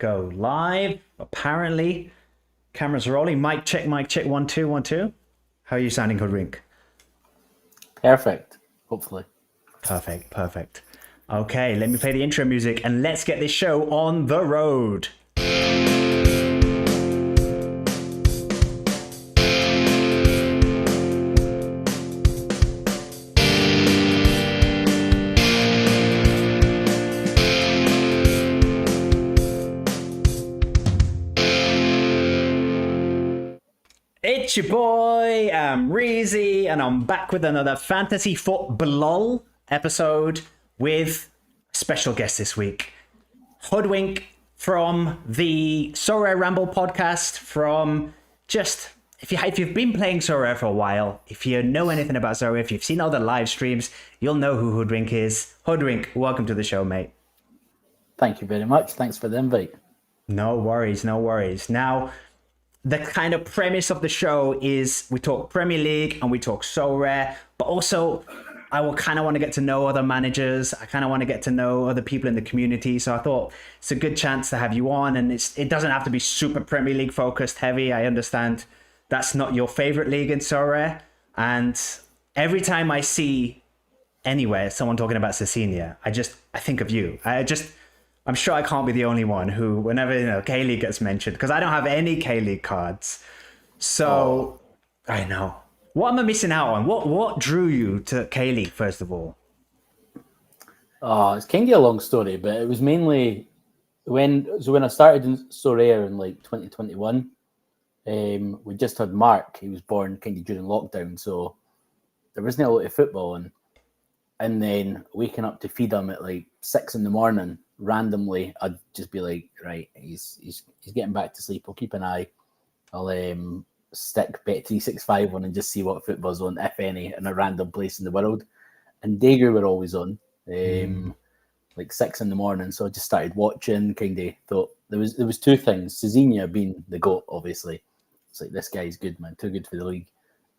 go live. Apparently, cameras rolling. Mic check, 1 2 1 2. How are you sounding, Hoodwink? Perfect, hopefully. Perfect. Okay, let me play the intro music and let's get this show on the road. It's your boy, Amreezy, and I'm back with another Fantasy FootbLOL episode with a special guest this week. Hoodwink from the Sorare Ramble podcast, from just, if you've been playing Sorare for a while, if you know anything about Sorare, if you've seen all the live streams, you'll know who Hoodwink is. Hoodwink, welcome to the show, mate. Thank you very much. Thanks for the invite. No worries. Now, the kind of premise of the show is we talk Premier League and we talk Sorare, but also I will kind of want to get to know other managers. I kind of want to get to know other people in the community. So I thought it's a good chance to have you on, and it doesn't have to be super Premier League focused heavy. I understand that's not your favorite league in Sorare, and every time I see anywhere someone talking about Cecilia, I think of you. I'm sure I can't be the only one who, whenever K-League gets mentioned, because I don't have any K-League cards. So I know. What am I missing out on? What drew you to K-League, first of all? It's kind of a long story, but it was mainly when I started in Sorare in like 2021. We just had Mark. He was born kind of during lockdown, so there wasn't a lot of football, and then waking up to feed him at like 6 a.m. randomly, I'd just be like, right, he's getting back to sleep. I'll keep an eye. I'll stick Bet365 on and just see what football's on, if any, in a random place in the world. And Daegu were always on, like 6 a.m. So I just started watching. Kind of thought there was two things. Cecilia being the GOAT, obviously. It's like, this guy's good, man, too good for the league.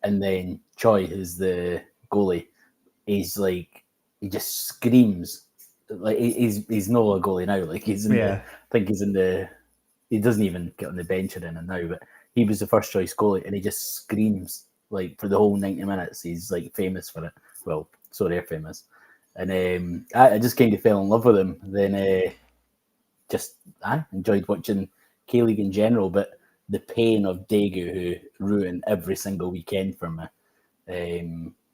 And then Choi, who's the goalie, he's like, he just screams. Like, he's not a goalie now. Like, he's in I think he's in the. He doesn't even get on the bench or anything now, but he was the first choice goalie, and he just screams like for the whole 90 minutes. He's like famous for it. Well, so they're famous, and I just kind of fell in love with him. Then I enjoyed watching K-League in general, but the pain of Daegu, who ruined every single weekend for me.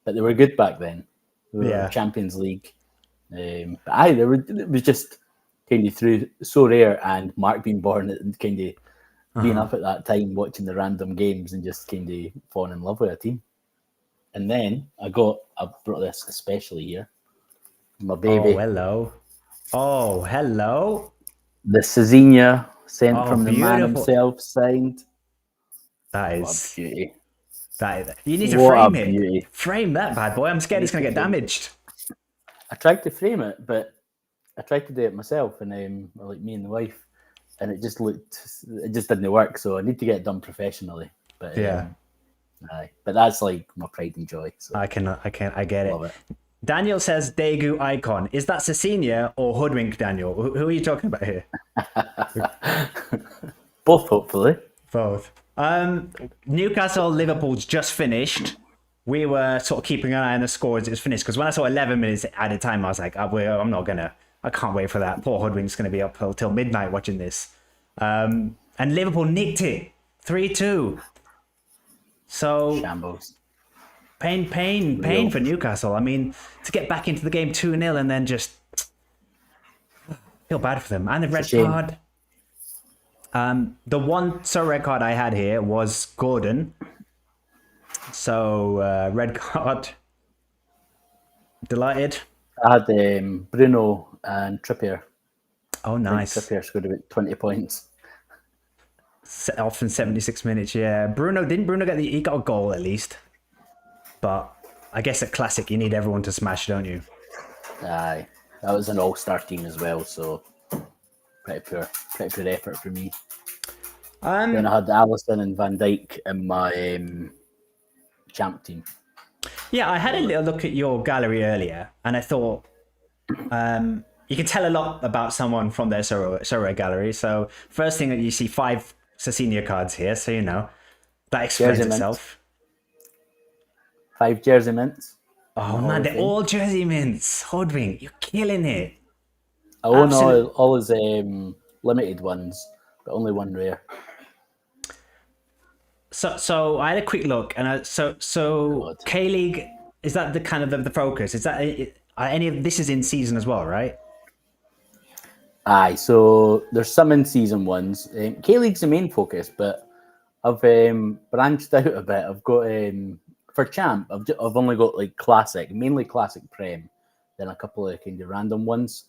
But they were good back then. We were Champions League. It was just kind of through Sorare and Mark being born and kind of being up at that time, watching the random games and just kind of falling in love with a team. And then I brought this especially here. My baby. Oh, hello. The Cecilia sent from the man himself, signed. That is what a beauty. You need to frame it. Beauty. Frame that bad boy. I'm scared it's going to get damaged. I tried to frame it, but I tried to do it myself, and like me and the wife, and it just didn't work. So I need to get it done professionally. But but that's like my pride and joy. So I get it. Daniel says Daegu icon. Is that Cecilia or Hoodwink, Daniel? Who are you talking about here? Both, hopefully. Both. Newcastle Liverpool's just finished. We were sort of keeping an eye on the score as it was finished, because when I saw 11 minutes at a time, I was like, I can't wait for that. Poor Hoodwink's going to be up till midnight watching this. And Liverpool nicked it 3-2. So shambles. Pain for Newcastle. I mean, to get back into the game 2-0 and then just feel bad for them. And the red card. The one red card I had here was Gordon. So red card. Delighted. I had Bruno and Trippier. Oh, nice. Trippier scored about 20 points. Off in 76 minutes, yeah. Didn't Bruno he got a goal at least. But I guess at Classic, you need everyone to smash, don't you? Aye. That was an all-star team as well, so pretty poor effort for me. Then I had Alisson and Van Dijk in my champ team. Yeah, I had a little look at your gallery earlier, and I thought you can tell a lot about someone from their Sorare gallery. So first thing that you see 5 Cecina cards here, so that explains Jersey mints. itself. 5 jersey mints. Oh man, they're all jersey mints. Hoodwink, you're killing it. I own Absolute. all his limited ones, but only one rare. So I had a quick look, and so God. K League, is that the kind of the focus? Is that any of this is in season as well, right? Aye, so there's some in season ones. K-League's the main focus, but I've branched out a bit. I've got for champ, I've only got like classic, mainly classic prem, then a couple of kind of random ones.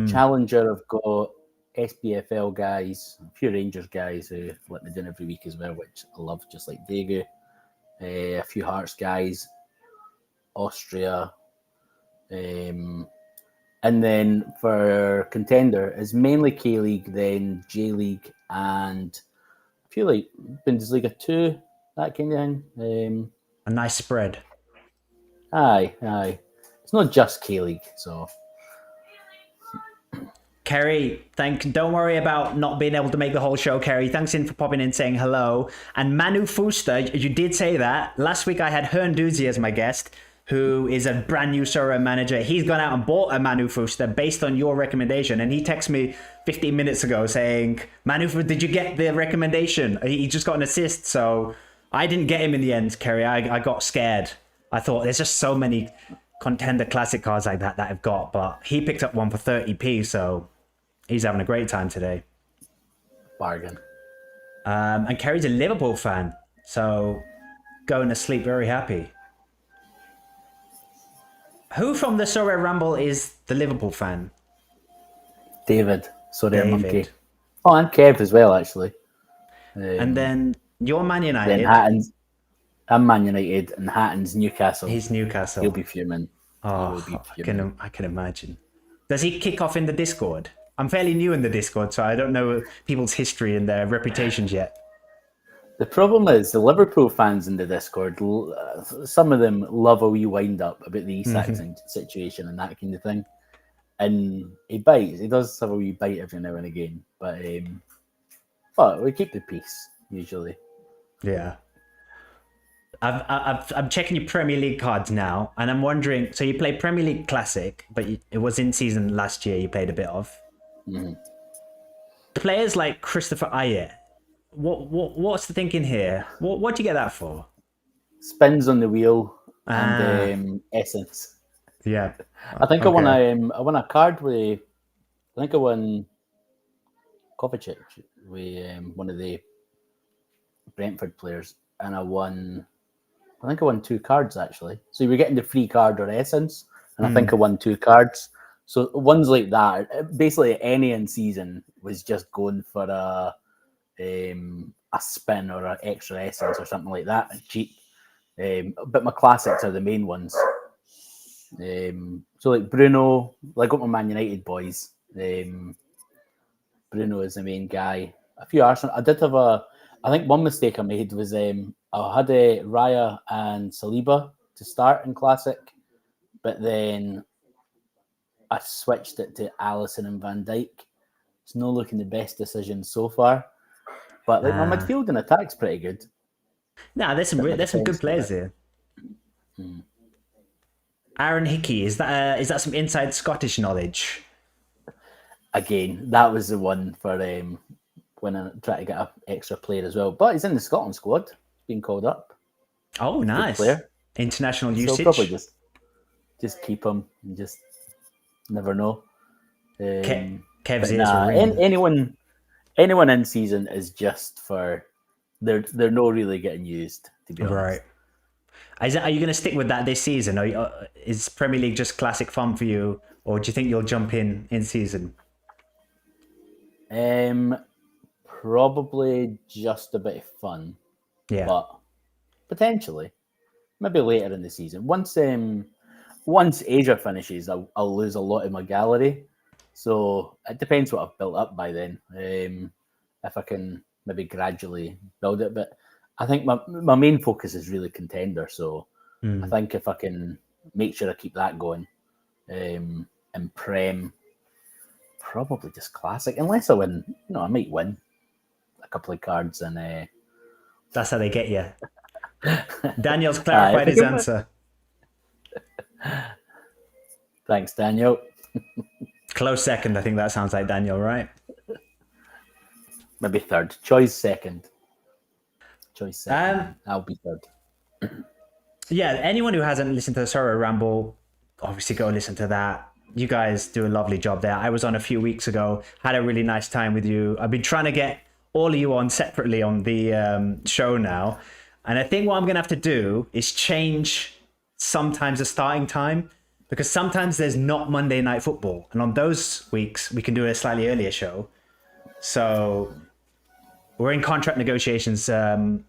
Challenger, I've got SPFL guys, a few Rangers guys who let me down every week as well, which I love, just like Daegu. A few Hearts guys, Austria. And then for contender, is mainly K League, then J League, and I feel like Bundesliga 2, that kind of thing. A nice spread. Aye. It's not just K League, so. Kerry, don't worry about not being able to make the whole show, Kerry. Thanks in for popping in saying hello. And Manu Fuster, you did say that. Last week I had Hernduzi as my guest, who is a brand new Sorare manager. He's gone out and bought a Manu Fuster based on your recommendation. And he texted me 15 minutes ago saying, Manu, did you get the recommendation? He just got an assist. So I didn't get him in the end, Kerry. I got scared. I thought there's just so many contender classic cards like that I've got. But he picked up one for 30p. So he's having a great time today. Bargain. And Kerry's a Liverpool fan. So going to sleep very happy. Who from the Sorare Ramble is the Liverpool fan? David. Monkey. Oh, and Kev as well, actually. And then you're Man United. Then Hatton's. I'm Man United, and Hatton's Newcastle. He's Newcastle. He'll be fuming. Oh, I can imagine. Does he kick off in the Discord? I'm fairly new in the Discord, so I don't know people's history and their reputations yet. The problem is the Liverpool fans in the Discord, some of them love a wee wind up about the Isak situation and that kind of thing. And he bites. He does have a wee bite every now and again. But we keep the peace, usually. Yeah. I'm checking your Premier League cards now, and I'm wondering, so you played Premier League Classic, but it was in season last year you played a bit of. Mm-hmm. Players like Christopher Ayer, what's the thinking here? What do you get that for? Spins on the wheel and essence. Yeah, I think I won a card with. I think I won Kovacic with one of the Brentford players, and I think I won 2 cards actually. So you were getting the free card or essence, and I think I won 2 cards. So ones like that, basically any in season was just going for a spin or an extra essence or something like that, cheap. But my classics are the main ones. So like Bruno, like got my Man United boys. Bruno is the main guy. A few Arsenal. I did have I think one mistake I made was I had Raya and Saliba to start in classic, but then I switched it to Alisson and Van Dijk. It's not looking the best decision so far. But like my midfield and attack's pretty good. Nah, there's some good players here. Aaron Hickey, is that some inside Scottish knowledge? Again, that was the one for when I tried to get an extra player as well. But he's in the Scotland squad, being called up. Oh, nice. Good player. International usage. So probably just keep him and just never know. Kev's anyone in season is just for they're not really getting used, to be honest. Right. Are you going to stick with that this season? Is Premier League just classic fun for you, or do you think you'll jump in season? Probably just a bit of fun. Yeah. But potentially, maybe later in the season. Once Asia finishes, I'll lose a lot of my gallery. So it depends what I've built up by then. If I can maybe gradually build it, but I think my main focus is really contender. So I think if I can make sure I keep that going, and Prem, probably just classic. Unless I win, I might win a couple of cards and. That's how they get you. Daniel's If clarified I his can win- answer. Thanks, Daniel. Close second, I think that sounds like Daniel, right? Maybe third. Choice second. I'll be third. Yeah, anyone who hasn't listened to the Sorare Ramble, obviously go listen to that. You guys do a lovely job there. I was on a few weeks ago, had a really nice time with you. I've been trying to get all of you on separately on the show now. And I think what I'm going to have to do is change sometimes the starting time, because sometimes there's not Monday Night Football. And on those weeks, we can do a slightly earlier show. So we're in contract negotiations. So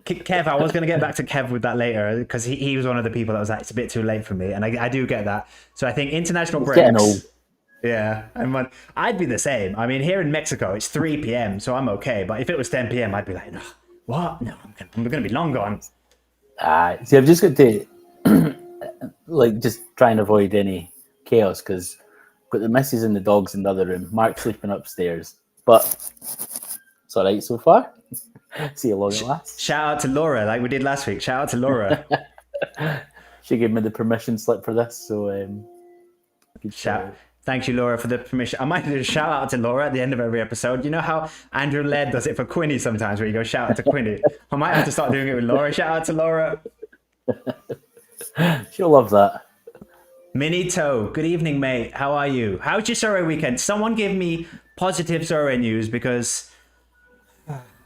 Kev, I was going to get back to Kev with that later, because he was one of the people that was like, it's a bit too late for me. And I do get that. So I think international breaks. Getting old. Yeah, I'd be the same. I mean, here in Mexico, it's 3 p.m., so I'm okay. But if it was 10 p.m., I'd be like, no, what? No, I'm going to be long gone. See, I've just got to just try and avoid any chaos, because I've got the missus and the dogs in the other room. Mark's sleeping upstairs, but it's all right so far. See how long it lasts. Shout out to Laura, like we did last week. Shout out to Laura. She gave me the permission slip for this, so Thank you, Laura, for the permission. I might do a shout out to Laura at the end of every episode. You know how Andrew Laird does it for Quinny sometimes, where you go shout out to Quinny. I might have to start doing it with Laura. Shout out to Laura. She'll love that. Mini Toe, good evening, mate. How are you? How's your Sorare weekend? Someone give me positive Sorare news, because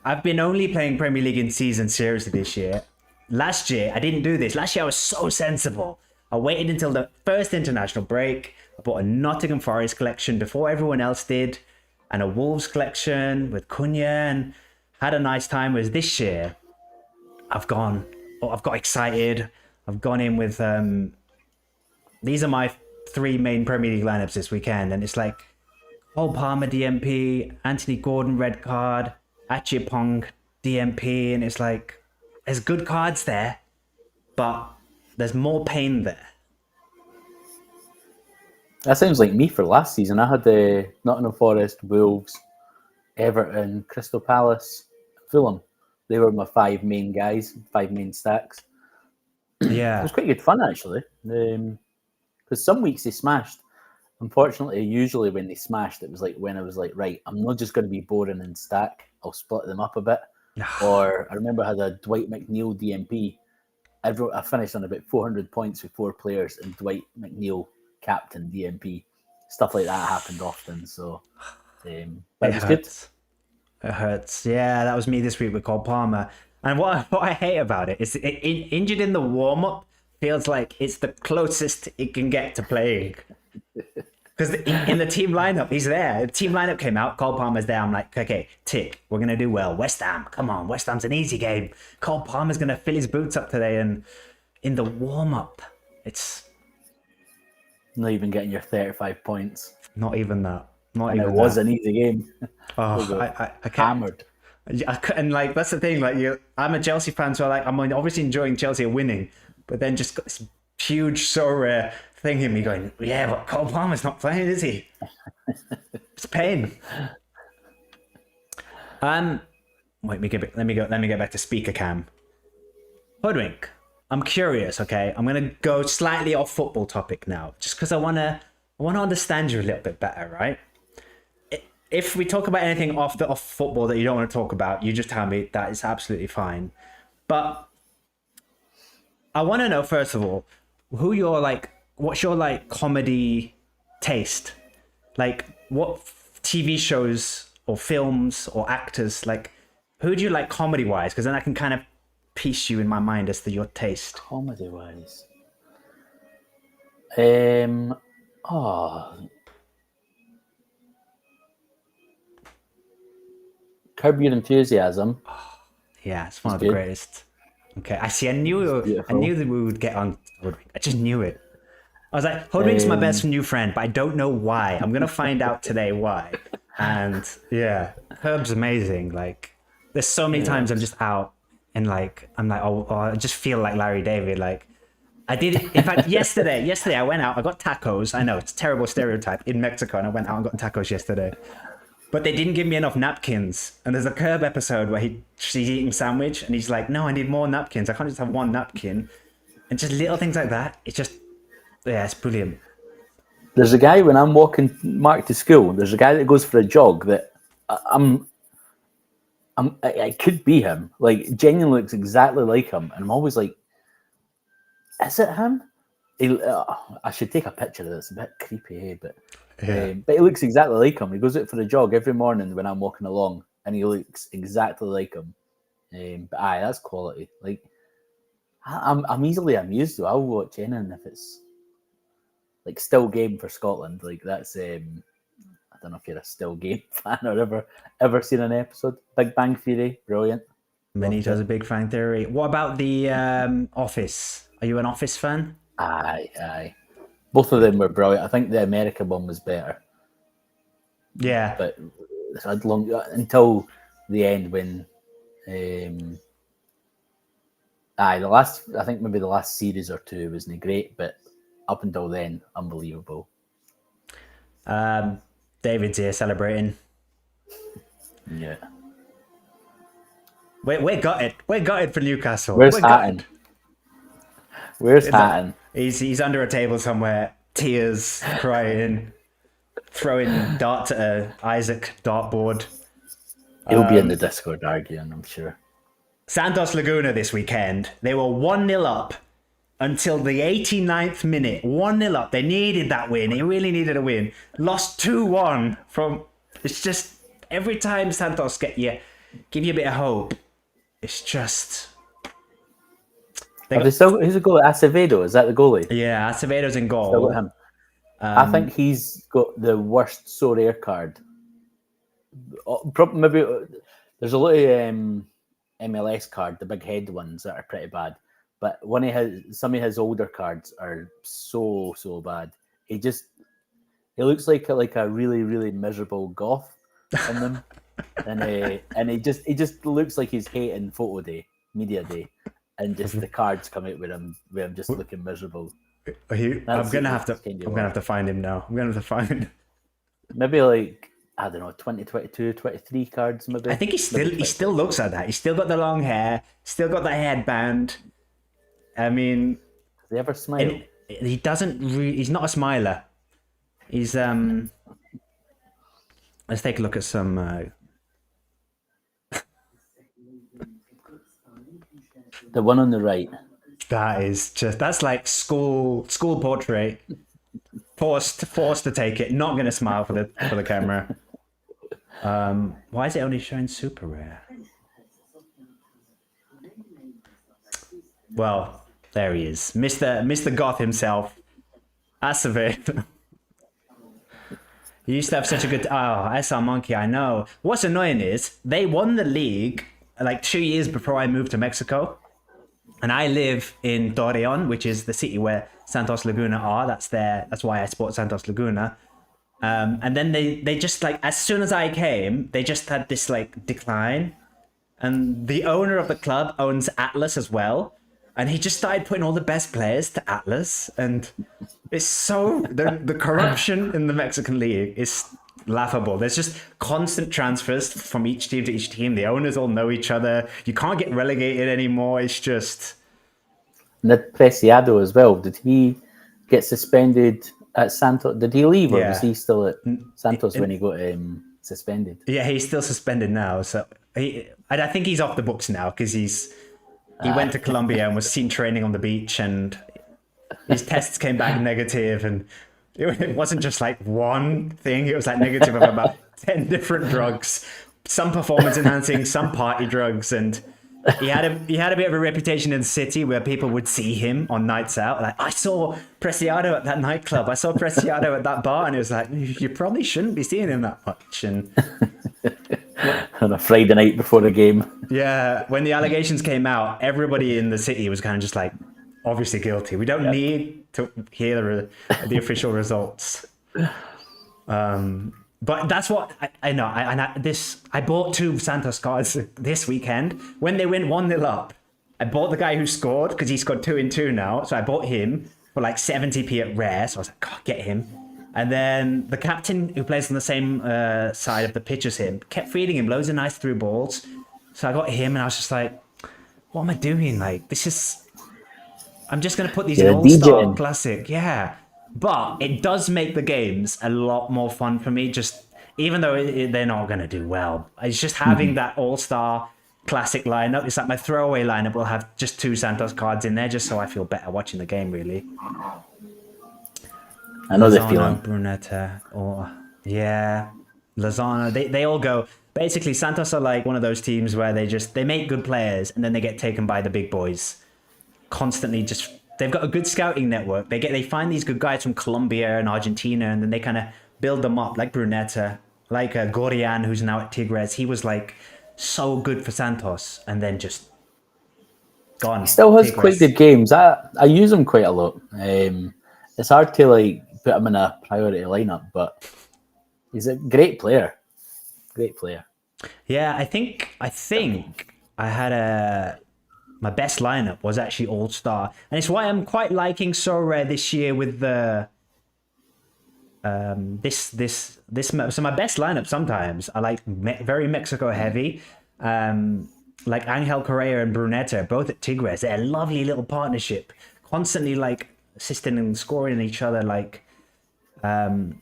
I've been only playing Premier League in season seriously this year. Last year, I didn't do this. Last year, I was so sensible. I waited until the first international break. I bought a Nottingham Forest collection before everyone else did, and a Wolves collection with Cunha, and had a nice time. Whereas this year, I've got excited. I've gone in with these are my 3 main Premier League lineups this weekend, and it's like Cole Palmer DMP, Anthony Gordon red card, Achipong DMP, and it's like there's good cards there, but there's more pain there. That sounds like me for last season. I had the Nottingham Forest, Wolves, Everton, Crystal Palace, Fulham. They were my 5 main guys, 5 main stacks. Yeah. It was quite good fun, actually. Because some weeks they smashed. Unfortunately, usually when they smashed, it was like when I was like, right, I'm not just going to be boring and stack. I'll split them up a bit. Or I remember I had a Dwight McNeil DMP. I finished on about 400 points with 4 players, and Dwight McNeil captain DMP. Stuff like that happened often, so but it was good. It hurts. Yeah, that was me this week with Cole Palmer. And what I hate about it is injured in the warm-up feels like it's the closest it can get to playing. Because in the team lineup, he's there. The team lineup came out, Cole Palmer's there. I'm like, okay, tick, we're going to do well. West Ham, come on, West Ham's an easy game. Cole Palmer's going to fill his boots up today. And in the warm-up, it's... Not even getting your 35 points. Not even that. It was an easy game. Oh, I can't. Hammered. And like, that's the thing, like, I'm a Chelsea fan, so like, I'm obviously enjoying Chelsea winning, but then just got this huge Sorare thing in me going, yeah, but Cole Palmer's not playing, is he? It's pain. Wait, let me get back to speaker cam. Hoodwink, I'm curious, okay? I'm gonna go slightly off football topic now, just because I wanna understand you a little bit better, right? If we talk about anything off football that you don't want to talk about, you just tell me. That is absolutely fine. But I want to know, first of all, what's your like comedy taste? Like, what TV shows or films or actors, like, who do you like comedy wise? Because then I can kind of piece you in my mind as to your taste. Comedy wise. Curb Your Enthusiasm. Yeah, it's one of the greatest. Okay, I see. I knew that we would get on Hoodwink. I just knew it. I was like, Hoodwink's my best new friend, but I don't know why. I'm gonna find out today why. And yeah, Herb's amazing. Like, there's so many times I'm just out and like I'm like, oh, I just feel like Larry David. Like, I did it. In fact, yesterday I went out. I got tacos. I know it's a terrible stereotype in Mexico, and I went out and got tacos yesterday. But they didn't give me enough napkins. And there's a Curb episode where she's eating a sandwich, and he's like, "No, I need more napkins. I can't just have one napkin." And just little things like that. It's just, yeah, it's brilliant. There's a guy when I'm walking Mark to school. There's a guy that goes for a jog that I could be him. Like, genuinely looks exactly like him, and I'm always like, is it him? I should take a picture of this. A bit creepy, but he looks exactly like him. He goes out for a jog every morning when I'm walking along, and he looks exactly like him. But that's quality. Like, I'm easily amused though. I'll watch anything if it's like still game for Scotland. Like that's I don't know if you're a still game fan or ever seen an episode. Big Bang Theory, brilliant. Benito's a big fan theory. What about the Office? Are you an Office fan? Aye. Both of them were brilliant. I think the American one was better. Yeah. But I'd long until the end when I think maybe the last series or two wasn't great, but up until then, unbelievable. David's here celebrating. Yeah. We're gutted. We're gutted for Newcastle. Where's Hatton? Where's Hatton? He's under a table somewhere, tears, crying, throwing darts at Isaac dartboard. He'll be in the Discord arguing, I'm sure. Santos Laguna this weekend, they were 1-0 up until the 89th minute. 1-0 up. They needed that win. They really needed a win. Lost 2-1 from... It's just... Every time Santos give you a bit of hope, it's just... Who's the goalie? Acevedo, is that the goalie? Yeah, Acevedo's in goal. Still got him. I think he's got the worst Sorare card. Maybe there's a lot of MLS card, the big head ones that are pretty bad. But some of his older cards are so bad. He looks like a really, really miserable goth in them, and he just looks like he's hating photo day, media day, and just the cards come out with him just looking miserable. I'm gonna have to find him now. I'm gonna have to find maybe like I don't know 2022, 23 cards maybe. I think he still looks like that. He's still got the long hair, still got the headband. I mean, does he ever smile? He doesn't. He's not a smiler. He's Let's take a look at some. The one on the right. That's like school portrait. Forced to take it. Not going to smile for the camera. Why is it only showing super rare? Well, there he is, Mr. Goth himself. Acevedo. He used to have such a good. SR Monkey. I know. What's annoying is they won the league like 2 years before I moved to Mexico. And I live in Torreon, which is the city where Santos Laguna are. That's why I support Santos Laguna. And then they just like, as soon as I came, they just had this like decline. And the owner of the club owns Atlas as well. And he just started putting all the best players to Atlas. And it's the corruption in the Mexican league is laughable. There's just constant transfers from each team to each team. The owners all know each other. You can't get relegated anymore. It's just... Ned Preciado as well. Did he get suspended at Santos? Did he leave or was he still at Santos when he got suspended? Yeah, he's still suspended now. So I think he's off the books now because he went to Colombia and was seen training on the beach and his tests came back negative and it wasn't just like one thing. It was like negative of about 10 different drugs, some performance enhancing, some party drugs. And he had a bit of a reputation in the city where people would see him on nights out. Like, I saw Preciado at that nightclub. I saw Preciado at that bar. And it was like, you probably shouldn't be seeing him that much. And on a Friday night before the game. Yeah, when the allegations came out, everybody in the city was kind of just like, obviously guilty. We don't need to hear the official results. But that's what I know. I bought 2 Santos cards this weekend when they went 1-0 up. I bought the guy who scored because he scored 2 in 2 now. So I bought him for like 70p at rare. So I was like, God, get him. And then the captain who plays on the same side of the pitch as him kept feeding him loads of nice through balls. So I got him and I was just like, what am I doing? Like, this is... I'm just going to put these in You're a All-Star DJ. Classic. Yeah. But it does make the games a lot more fun for me. Just even though they're not going to do well, it's just having that All-Star Classic lineup. It's like my throwaway lineup will have just 2 Santos cards in there, just so I feel better watching the game. Really, I know the Lozano, feeling. Brunetta, or yeah, Lozano. They all go. Basically, Santos are like one of those teams where they make good players and then they get taken by the big boys. Constantly just they've got a good scouting network. They find these good guys from Colombia and Argentina, and then they kind of build them up, like Brunetta, like Gorian, who's now at Tigres. He was like so good for Santos, and then just He gone. still has quite Tigres. good games. I use him quite a lot. It's hard to like put him in a priority lineup, but he's a great player. Great player. Yeah, I think I had my best lineup was actually All Star, and it's why I'm quite liking Sorare this year with the this. So my best lineup sometimes I like very Mexico heavy, like Angel Correa and Brunetta, both at Tigres. They're a lovely little partnership, constantly like assisting and scoring each other. Like, oh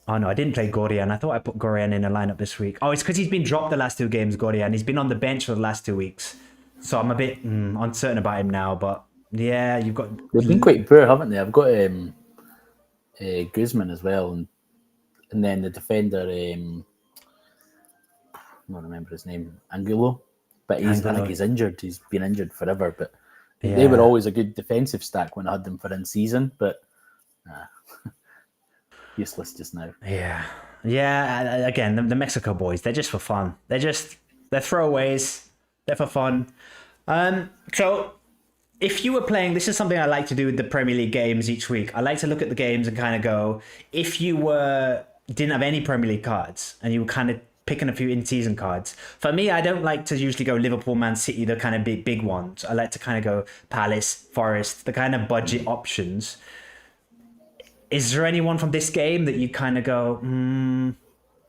no, I didn't play Gorian. I thought I put Gorian in a lineup this week. Oh, it's because he's been dropped the last 2 games, Gorian. He's been on the bench for the last 2 weeks, so I'm a bit uncertain about him now. But yeah, you've got They've been quite poor, haven't they? I've got Guzman as well, and then the defender. I don't remember his name, Angulo, but I think Angelo. he's injured. He's been injured forever, but they were Yeah. always a good defensive stack when I had them for in season, but useless just now. Yeah, yeah. Again, the Mexico boys, they're just for fun. They're throwaways. They're for fun. So if you were playing, this is something I like to do with the Premier League games each week. I like to look at the games and kind of go, if you didn't have any Premier League cards and you were kind of picking a few in-season cards. For me, I don't like to usually go Liverpool, Man City, the kind of big ones. I like to kind of go Palace, Forest, the kind of budget options. Is there anyone from this game that you kind of go,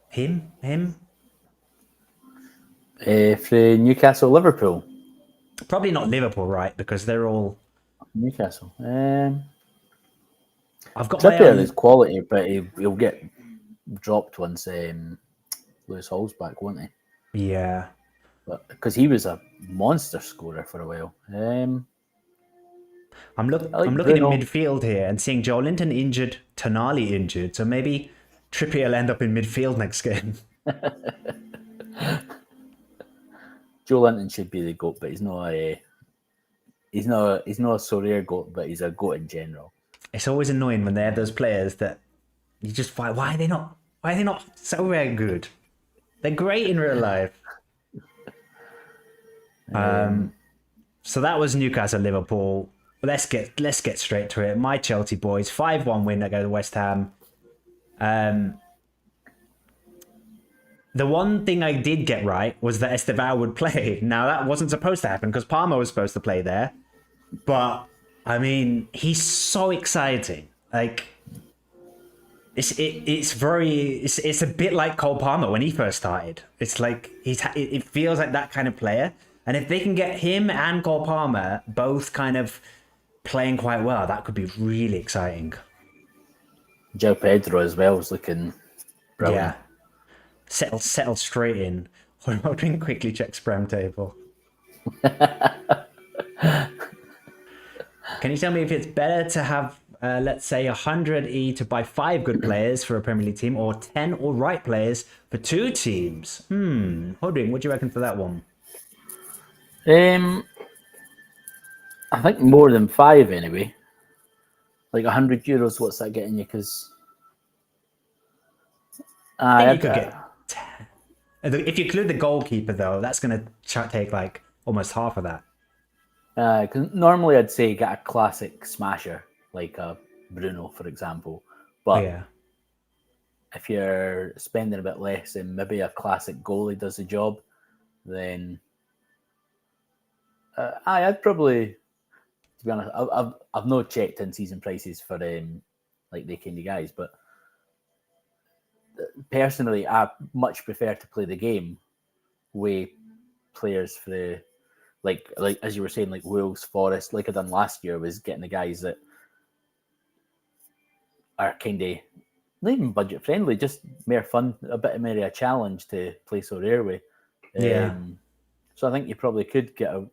him? For Newcastle, Liverpool. Probably not Liverpool, right? Because they're all. Newcastle. I've got my Trippier is own. quality, but he'll get dropped once Lewis Hall's back, won't he? Yeah. But because he was a monster scorer for a while. I'm I I'm like looking in Bruno. midfield here and seeing Joe Linton injured, Tonali injured, so maybe Trippier will end up in midfield next game. Joe Linton should be the goat, but he's not a Sorare goat, but he's a goat in general. It's always annoying when they have those players that you just why are they not so very good? They're great in real life. So that was Newcastle Liverpool. Let's get straight to it. My Chelsea boys, 5-1 win against West Ham. The one thing I did get right was that Estevao would play. Now that wasn't supposed to happen because Palmer was supposed to play there. But I mean, he's so exciting. Like it's a bit like Cole Palmer when he first started. It's like it feels like that kind of player. And if they can get him and Cole Palmer both kind of playing quite well, that could be really exciting. Joe Pedro as well is looking brilliant. Yeah. Settle straight in. Hoodwink quickly checks Prem table. Can you tell me if it's better to have, let's say, 100 to buy 5 good players for a Premier League team, or 10 all right players for 2 teams? Hoodwink, what do you reckon for that one? I think more than 5 anyway. Like €100, what's that getting you? Because I think you could get 10. If you include the goalkeeper, though, that's going to take like almost half of that. Because normally I'd say get a classic smasher like a Bruno, for example. But Yeah. if you're spending a bit less and maybe a classic goalie does the job, then I'd probably, to be honest, I've not checked in season prices for like the kind of guys, but personally, I much prefer to play the game with players for the like as you were saying, like Wolves, Forest, like I done last year, was getting the guys that are kind of not even budget friendly, just more fun, a bit more of a challenge to play Sorare with. Yeah. So I think you probably could get a.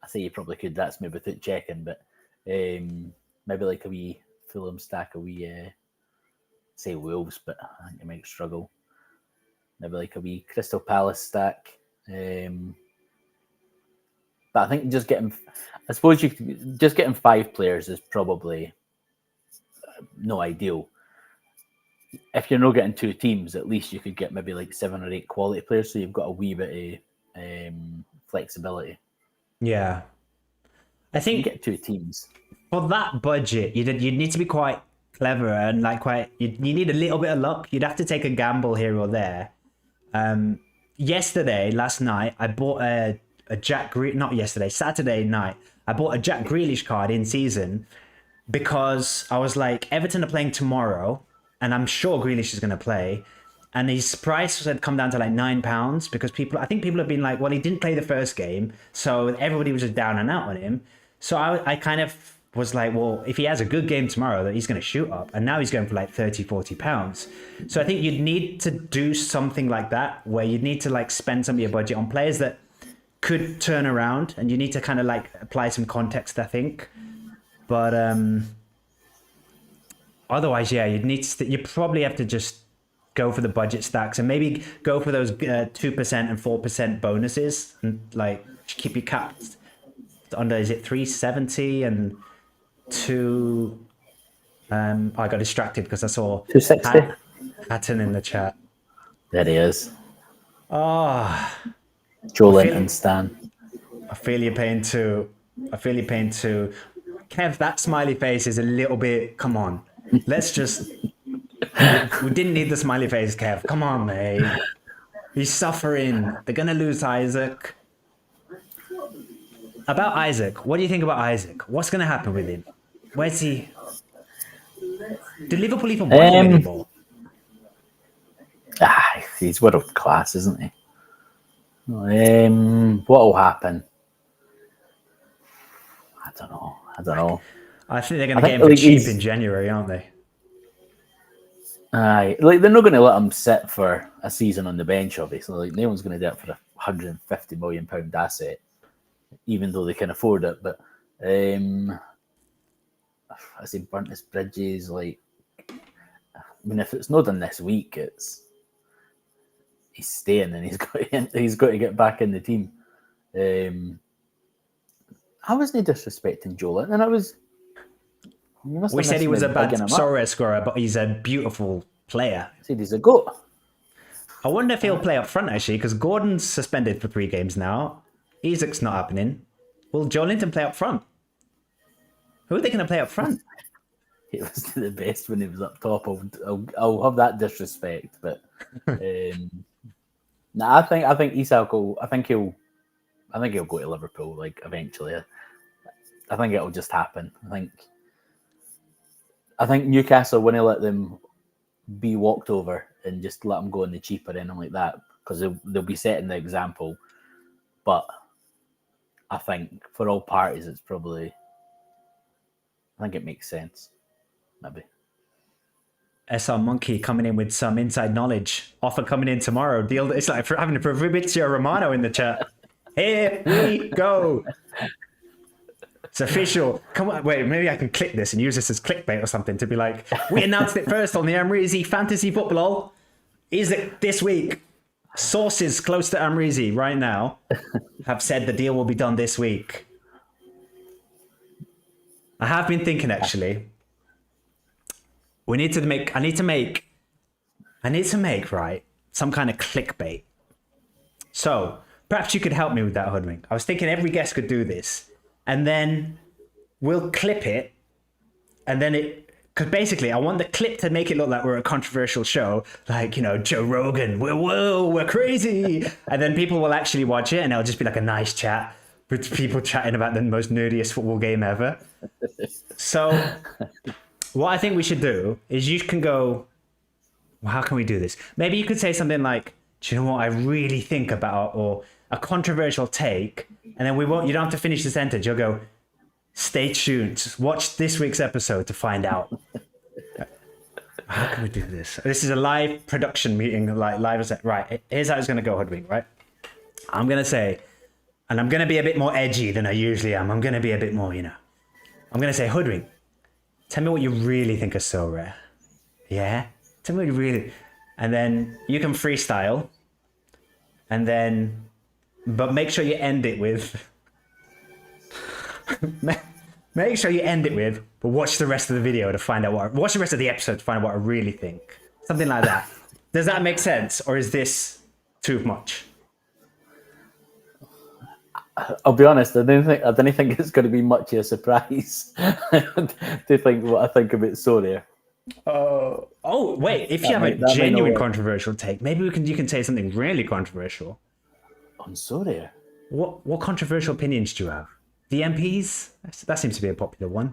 I say you probably could. That's maybe without checking, but maybe like a wee Fulham stack, a wee say Wolves, but I think you might struggle. Maybe like a wee Crystal Palace stack. But I think just getting, I suppose just getting 5 players is probably no ideal. If you're not getting 2 teams, at least you could get maybe like 7 or 8 quality players, so you've got a wee bit of flexibility. Yeah. I You think get 2 teams. for that budget, you'd need to be quite clever and like you need a little bit of luck. You'd have to take a gamble here or there. Last night, I bought a Saturday night, I bought a Jack Grealish card in season because I was like, Everton are playing tomorrow, and I'm sure Grealish is going to play. And his price had come down to like £9 because I think people have been like, well, he didn't play the first game, so everybody was just down and out on him. So I kind of was like, well, if he has a good game tomorrow, that he's going to shoot up. And now he's going for like £30-40. So I think you'd need to do something like that, where you'd need to like spend some of your budget on players that could turn around, and you need to kind of like apply some context, I think. But otherwise, yeah, you probably have to just go for the budget stacks and maybe go for those 2% and 4% bonuses, and like keep your capped under, is it 370 and 2? I got distracted because I saw 260. Hatton in the chat. There he is. Oh, Joe Linton Stan. I feel your pain too. Kev, that smiley face is a little bit. Come on, let's just. We didn't need the smiley face, Kev. Come on, mate. He's suffering. They're gonna lose Isaac. About Isaac, what do you think about Isaac? What's gonna happen with him? Where's he? Do Liverpool even want him anymore? He's world class, isn't he? What will happen? I don't know. I think they're going to get him for cheap in January, aren't they? Like they're not going to let him sit for a season on the bench. Obviously, like no one's going to do it for a £150 million asset, even though they can afford it. But I say burnt his bridges. Like, I mean, if it's not done this week, he's staying, and he's got to get back in the team. I wasn't disrespecting Joe Linton, and we said he was a bad Sorare scorer, but he's a beautiful player. I said he's a goat. I wonder if he'll play up front, actually, because Gordon's suspended for 3 games now. Isaac's not happening. Will Joe Linton play up front? Who are they going to play up front? He was the best when he was up top. I'll have that disrespect, but I think Isak will. I think he'll go to Liverpool like eventually. I think it'll just happen. I think Newcastle want to let them be walked over and just let them go in the cheap or anything like that, because they'll be setting the example. But I think for all parties, it's probably. I think it makes sense. Maybe. SR Monkey coming in with some inside knowledge. Offer coming in tomorrow. Deal. It's like having Fabrizio Romano in the chat. Here we go. It's official. Come on, wait, maybe I can click this and use this as clickbait or something to be like, we announced it first on the Amreezy Fantasy FootbLOL. Is it this week? Sources close to Amreezy right now have said the deal will be done this week. I have been thinking, actually, I need to make right some kind of clickbait. So perhaps you could help me with that, Hoodwink. I was thinking every guest could do this, and then we'll clip it, and then because basically I want the clip to make it look like we're a controversial show, like, Joe Rogan, we're crazy, and then people will actually watch it, and it'll just be like a nice chat. with people chatting about the most nerdiest football game ever. So, what I think we should do is you can go, well, how can we do this? Maybe you could say something like, do you know what I really think about, or a controversial take, and then you don't have to finish the sentence. You'll go, stay tuned, watch this week's episode to find out. How can we do this? This is a live production meeting, like live. Right, here's how it's going to go, Hoodwink, right? I'm going to say, and I'm going to be a bit more edgy than I usually am. I'm going to be a bit more, I'm going to say, Hoodwink, tell me what you really think of Sorare. Yeah? Tell me what you really... And then you can freestyle. And then... But make sure you end it with... Make sure you end it with, but watch the rest of the video to find out watch the rest of the episode to find out what I really think. Something like that. Does that make sense? Or is this too much? I'll be honest, I don't think it's going to be much of a surprise to think what I think about Sorare. Oh, wait, if you have a genuine controversial take, maybe you can say something really controversial. On Sorare? What controversial opinions do you have? The MPs? That seems to be a popular one.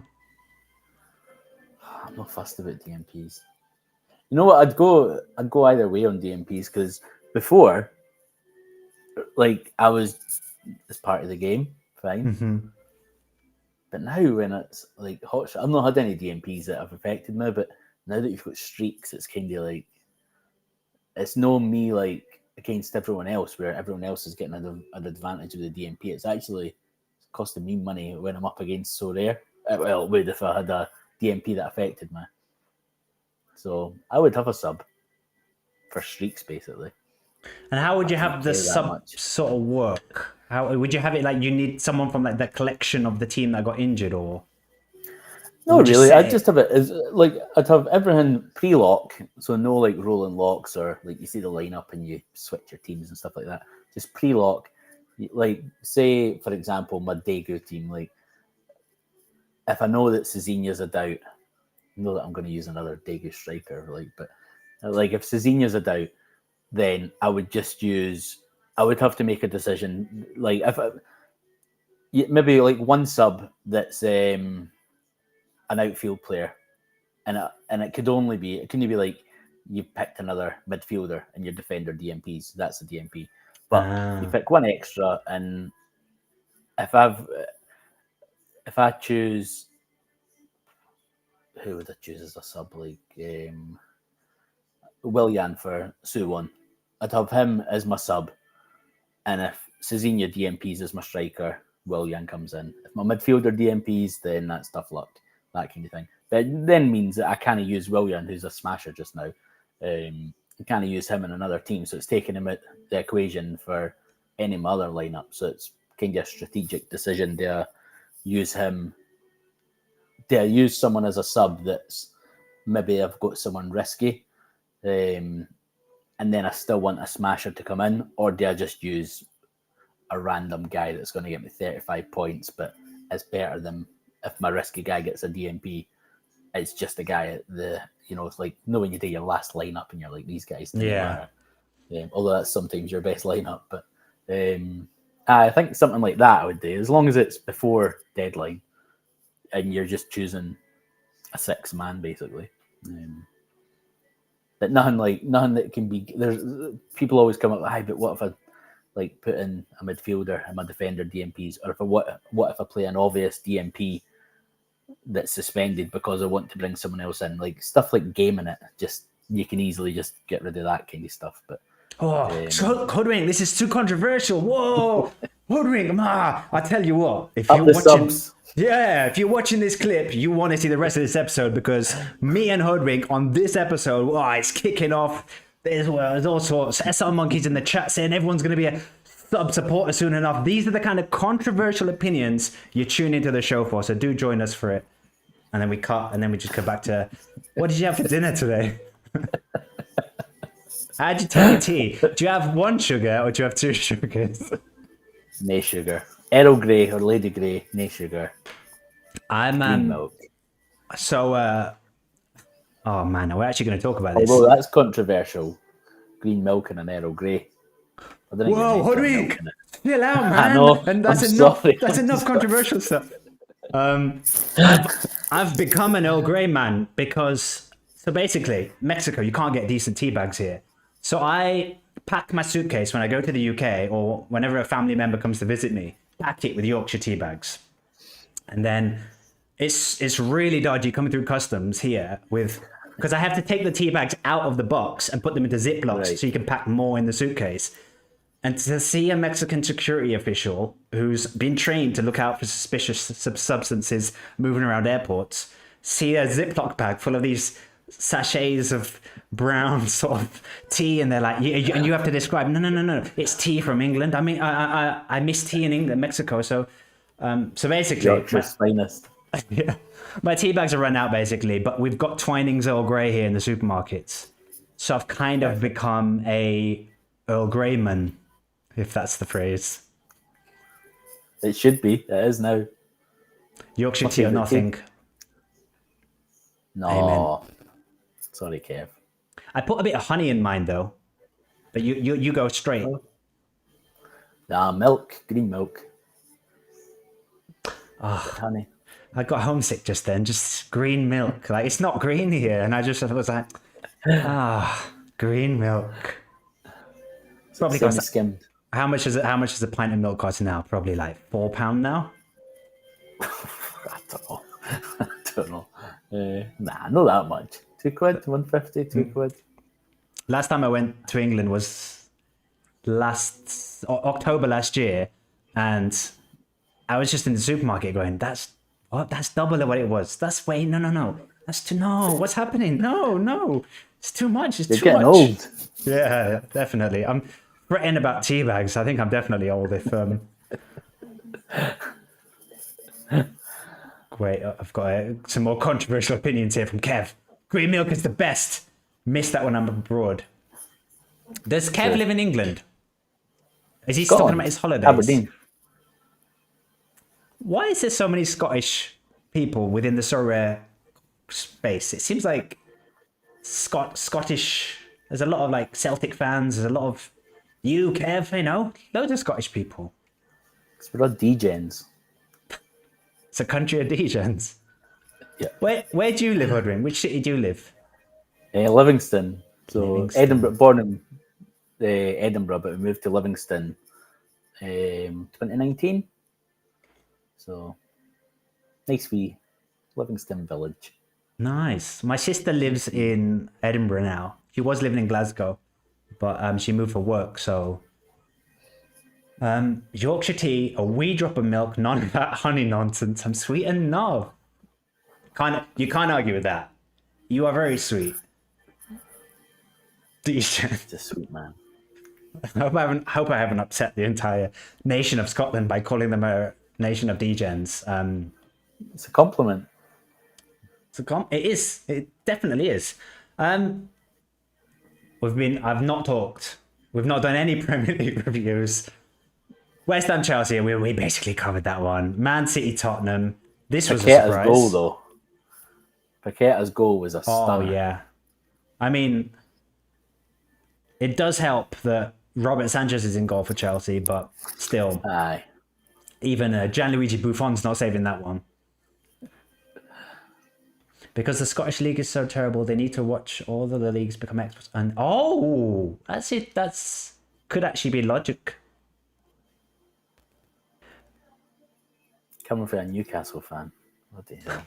I'm not fussed about DMPs. You know what? I'd go either way on DMPs because before, like, I was as part of the game, fine. Mm-hmm. But now when it's like hot shot, I've not had any DMPs that have affected me. But now that you've got streaks, it's kind of like it's no me like against everyone else, where everyone else is getting an advantage with the DMP. It's actually costing me money when I'm up against Sorare. Well, it would if I had a DMP that affected me. So I would have a sub for streaks, basically. And how would you have the sub sort of work? How would you have it? Like you need someone from like the collection of the team that got injured, or no, really? I'd just have it as like I'd have everything pre-lock, so no like rolling locks or like you see the lineup and you switch your teams and stuff like that. Just pre-lock. Like, say, for example, my Daegu team, like, if I know that Cezinha's a doubt, I know that I'm going to use another Daegu striker, like, but, like, if Cezinha's a doubt, then I would have to make a decision, like, maybe, like, one sub that's an outfield player, and it couldn't be, like, you've picked another midfielder and your defender DMPs, that's a DMP. But you pick one extra, and if I choose, who would I choose as a sub? Like Willian for Suwon, I'd have him as my sub, and if Cezinha DMPs as my striker, Willian comes in. If my midfielder DMPs, then that's tough luck, that kind of thing. But it then means that I can't use Willian, who's a smasher just now. You can't use him in another team, so it's taking him out the equation for any other lineup. So it's kind of a strategic decision to use him, to use someone as a sub that's maybe I've got someone risky, and then I still want a smasher to come in, or do I just use a random guy that's going to get me 35 points, but it's better than if my risky guy gets a DMP. It's just a guy at the, it's like when you do your last lineup and you're like, these guys didn't matter. Although that's sometimes your best lineup. But I think something like that I would do, as long as it's before deadline and you're just choosing a 6-man, basically. But nothing that can be, there's people always come up with, but what if I like put in a midfielder and my defender DMPs, or what if I play an obvious DMP that's suspended because I want to bring someone else in, like stuff like gaming it. Just you can easily just get rid of that kind of stuff. But Hoodwink, this is too controversial. Whoa, Hoodwink, I tell you what, if you're watching this clip, you want to see the rest of this episode, because me and Hoodwink on this episode, it's kicking off. There's all sorts. SR Monkeys in the chat saying everyone's going to be a sub supporter soon enough. These are the kind of controversial opinions you tune into the show for, so do join us for it. And then we cut, and then we just come back to, what did you have for dinner today? How'd you take your tea? Do you have one sugar or do you have two sugars? No sugar. Earl Grey or Lady Grey, no sugar. I'm green milk. So oh man, we're actually going to talk about this. Although that's controversial. Green milk and an Earl Grey. Whoa, Hoodwink! Chill out, I man. know. And I'm that's enough. sorry. That's I'm enough sorry. controversial stuff. I've become an Earl Grey man because so basically Mexico, you can't get decent tea bags here. So I pack my suitcase when I go to the UK or whenever a family member comes to visit me, pack it with Yorkshire tea bags. And then it's really dodgy coming through customs here with because I have to take the tea bags out of the box and put them into Ziplocs Right. so you can pack more in the suitcase. And to see a Mexican security official who's been trained to look out for suspicious substances moving around airports, see a Ziploc bag full of these sachets of brown sort of tea, and they're like, and you have to describe, no, it's tea from England. I mean, I miss tea in England, Mexico. So basically, Yorkshire's finest. yeah, my tea bags are run out basically, but we've got Twinings Earl Grey here in the supermarkets. So I've kind of become a Earl Greyman, if that's the phrase. It should be. It is now. Yorkshire My tea or favourite tea. nothing. No. Amen. Sorry, Kev. I put a bit of honey in mine though, but you go straight. Nah, milk. Green milk. Honey. I got homesick just then, just green milk. Like it's not green here, and I just was like, green milk. It's probably cost, Semi-skimmed. how much is it? How much is a pint of milk cost now? Probably like £4 now. I don't know. I don't know. Nah, not that much. £2, 150, £2. Last time I went to England was October last year, and I was just in the supermarket going, "That's double of what it was. That's way no. What's happening? No, it's too much. It's You're too getting much." old. Yeah, definitely. I'm fretting about tea bags. I think I'm definitely old. If Wait, I've got some more controversial opinions here from Kev. Green milk is the best. Missed that when I'm abroad. Does Kev live in England? Is he talking about his holidays? Aberdeen. Why is there so many Scottish people within the Sorare space? It seems like Scottish. There's a lot of like Celtic fans. There's a lot of you, Kev. Loads of Scottish people. Because we're all degens. It's a country of Degens. Yeah. Where do you live, Hoodwink? Which city do you live? Livingston. So Livingston. Edinburgh, born in Edinburgh, but we moved to Livingston 2019. So nice wee Livingston village. Nice. My sister lives in Edinburgh now. She was living in Glasgow, but she moved for work. So Yorkshire tea, a wee drop of milk, none of that honey nonsense. I'm sweet and no. You can't argue with that. You are very sweet. Decent. Just sweet man. I hope I haven't upset the entire nation of Scotland by calling them a nation of degens. It's a compliment. It is. It definitely is. I've not talked. We've not done any Premier League reviews. West Ham Chelsea, we basically covered that one. Man City Tottenham. This was a surprise. goal though. Paqueta's goal was a stunner. Oh yeah. I mean, it does help that Robert Sanchez is in goal for Chelsea, but still, Aye. even Gianluigi Buffon's not saving that one. Because the Scottish League is so terrible, they need to watch all of the leagues become experts. And that's it. That's could actually be logic. Coming from a Newcastle fan. What the hell?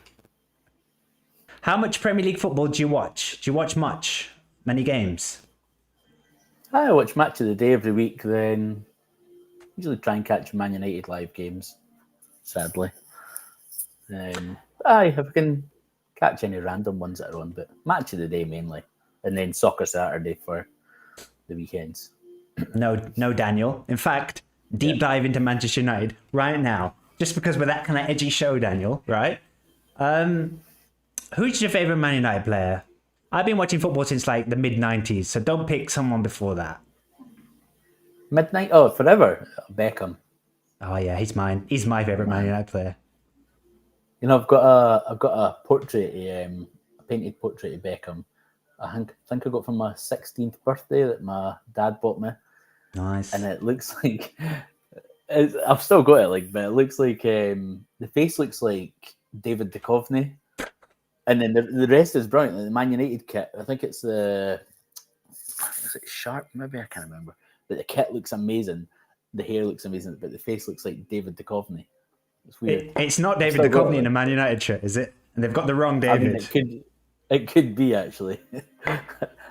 How much Premier League football do you watch? Do you watch much? Many games? I watch Match of the Day every week, then usually try and catch Man United live games, sadly. If I can catch any random ones that are on, but Match of the Day mainly. And then Soccer Saturday for the weekends. No, Daniel. In fact, deep dive into Manchester United right now. Just because we're that kind of edgy show, Daniel, right? Who's your favourite Man United player? I've been watching football since like the mid-90s, so don't pick someone before that. Midnight? Oh, forever. Beckham. Oh yeah, he's mine. He's my favourite Man United player. You know, I've got a portrait, a painted portrait of Beckham. I think I got from my 16th birthday that my dad bought me. Nice. And it looks like I've still got it, like, but it looks like the face looks like David Duchovny, and then the rest is brilliant. Like the Man United kit, I think it's is it Sharp? Maybe I can't remember. But the kit looks amazing, the hair looks amazing, but the face looks like David Duchovny. It's weird. It's not I've David still got it, Duchovny in a like, Man United shirt, is it? And they've got the wrong I mean, David. it could be actually.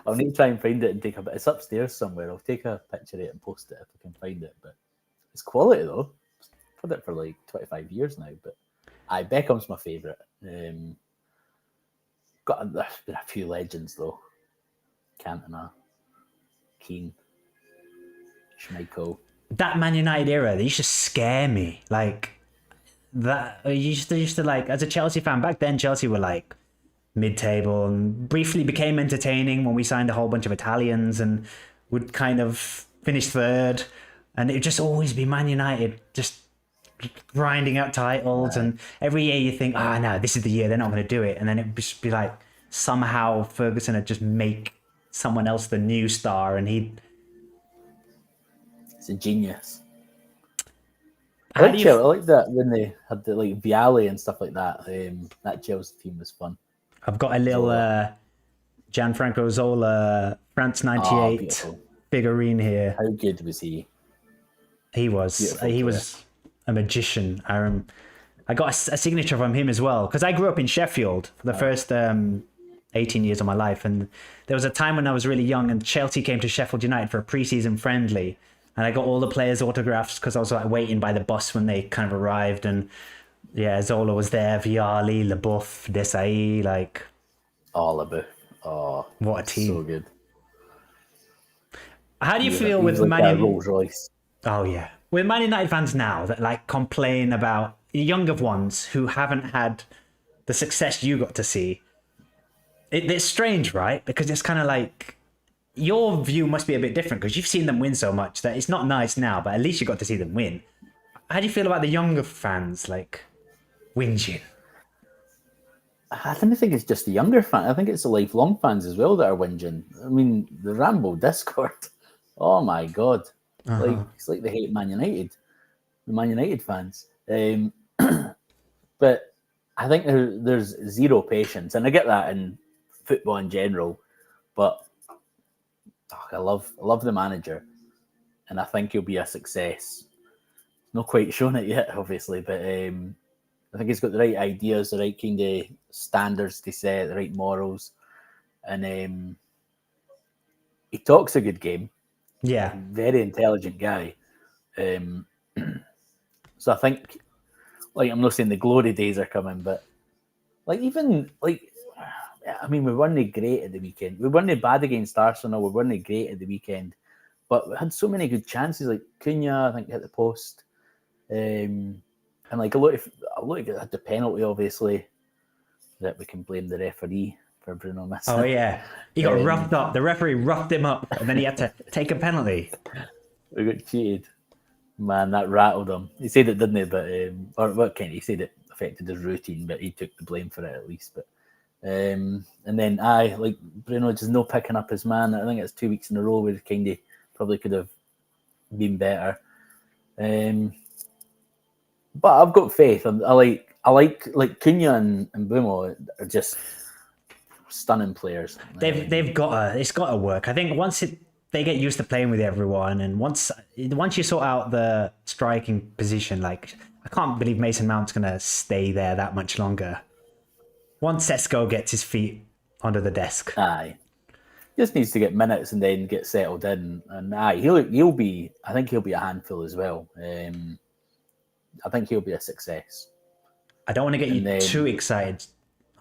I'll need to try and find it and take a bit. It's upstairs somewhere. I'll take a picture of it and post it if I can find it. But it's quality though. I've had it for like 25 years now. But Beckham's my favourite. There's been a few legends though. Cantona, Keane, Schmeichel. That Man United era, they used to scare me. Like that, used to like, as a Chelsea fan back then, Chelsea were like mid-table and briefly became entertaining when we signed a whole bunch of Italians and would kind of finish third. And it'd just always be Man United just grinding out titles. And every year you think, no, this is the year they're not going to do it. And then it'd just be like somehow Ferguson would just make someone else the new star, and he'd. It's a genius. I like that when they had the like Vialli and stuff like that. That Chelsea team was fun. I've got a little Gianfranco Zola France '98 figurine here. How good was he? He was a magician. I got a signature from him as well, because I grew up in Sheffield for the first 18 years of my life, and there was a time when I was really young and Chelsea came to Sheffield United for a pre-season friendly, and I got all the players' autographs because I was like waiting by the bus when they kind of arrived, and yeah, Zola was there, Vialli, Leboeuf, Desailly, like... Oh, Leboeuf. Oh, what a team. So good. How do you feel with like Man United? Rolls Royce. Oh, yeah. With Man United fans now that like complain about younger ones who haven't had the success you got to see, it's strange, right? Because it's kind of like your view must be a bit different because you've seen them win so much that it's not nice now, but at least you got to see them win. How do you feel about the younger fans like whinging? I don't think it's just the younger fans. I think it's the lifelong fans as well that are whinging. I mean, the Rambo Discord. Oh my God. Like it's like they hate Man United, the Man United fans. But I think there's zero patience, and I get that in football in general. But I love the manager, and I think he'll be a success. Not quite shown it yet, obviously, but I think he's got the right ideas, the right kind of standards to set, the right morals, and he talks a good game. Yeah, very intelligent guy. So I think, like, I'm not saying the glory days are coming, but like even like, I mean, we weren't great at the weekend. We weren't bad against Arsenal. We weren't great at the weekend, but we had so many good chances. Like Cunha, I think hit the post, and like a lot of it had the penalty, obviously, that we can blame the referee for Bruno missing. Oh yeah, he got roughed up. The referee roughed him up, and then he had to take a penalty. We got cheated. Man, that rattled him. He said it, didn't he? But or what kind? He said it affected his routine, but he took the blame for it at least. But and then like Bruno just no picking up his man. I think it's 2 weeks in a row where he kind of probably could have been better. But I've got faith. I like Cunha and Bumo are just stunning players. They've got it's got to work. I think once they get used to playing with everyone, and once you sort out the striking position, like I can't believe Mason Mount's gonna stay there that much longer. Once Sesko gets his feet under the desk, just needs to get minutes and then get settled in, and he'll be. I think he'll be a handful as well. I think he'll be a success. I don't want to get you too excited,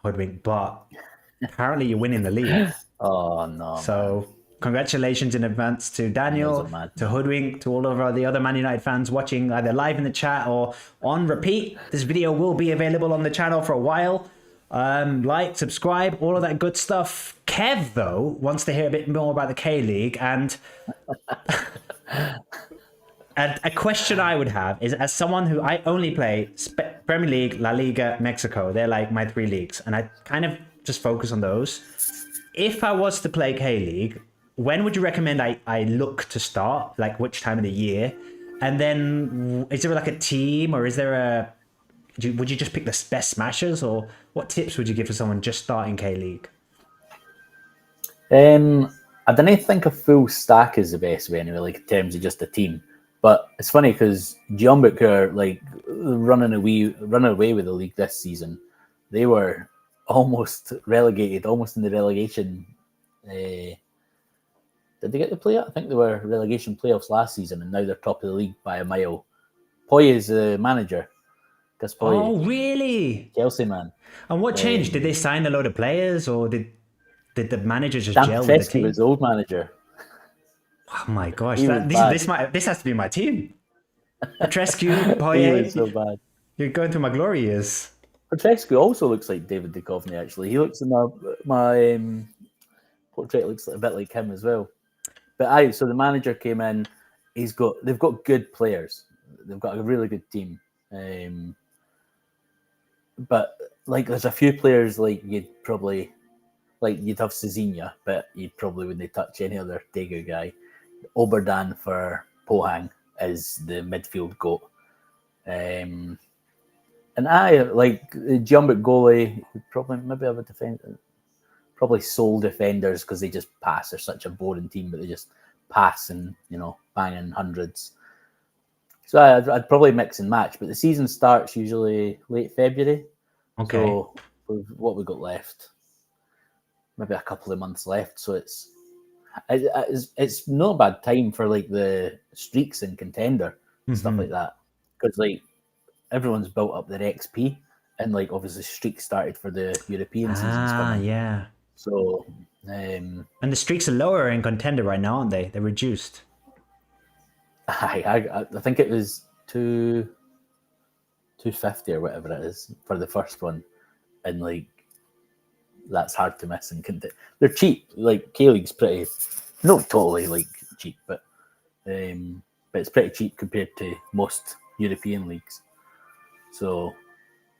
Hoodwink, but apparently you're winning the league. Oh no! So man. Congratulations in advance to Daniel, to Hoodwink, to all of the other Man United fans watching either live in the chat or on repeat. This video will be available on the channel for a while. Like, subscribe, all of that good stuff. Kev, though, wants to hear a bit more about the K-League, and a question I would have is, as someone who I only play Premier League, La Liga, Mexico, they're like my 3 leagues, and I kind of just focus on those. If I was to play K-League, when would you recommend I look to start? Like, which time of the year? And then, is there like a team, or is there would you just pick the best smashers, or what tips would you give for someone just starting K League? I don't think a full stack is the best way anyway, like in terms of just a team. But it's funny because Jeonbuk are like running away with the league this season. They were almost relegated, almost in the relegation. Did they get to play it? I think they were relegation playoffs last season, and now they're top of the league by a mile. Poi is the manager. Gus Poi, Oh, really? Chelsea man. And what changed? Did they sign a load of players, or did the manager just Dan gel with the Petrescu was team? the old manager. Oh my gosh, He was that bad. this has to be my team. Petrescu, He was Poye, so bad. you're going through my glory years. Petrescu also looks like David Duchovny. Actually, he looks in my portrait looks a bit like him as well. But so the manager came in. They've got good players. They've got a really good team. But like, there's a few players like you'd have Cezinha, but you probably wouldn't touch any other Daegu guy. Oberdan for Pohang is the midfield goat. And I like the Jumbik goalie. Probably maybe have a defense. Probably sole defenders because they just pass. They're such a boring team, but they just pass and banging hundreds. So I'd probably mix and match. But the season starts usually late February. Okay. So what we got left? Maybe a couple of months left. So it's not a bad time for like the streaks and contender stuff like that, because like everyone's built up their XP, and like obviously streaks started for the European seasons coming. Yeah. So and the streaks are lower in contender right now, aren't they? They're reduced. I think it was 250 or whatever it is for the first one, and like that's hard to miss. And they're cheap. Like K League's pretty, not totally like cheap, but it's pretty cheap compared to most European leagues. So,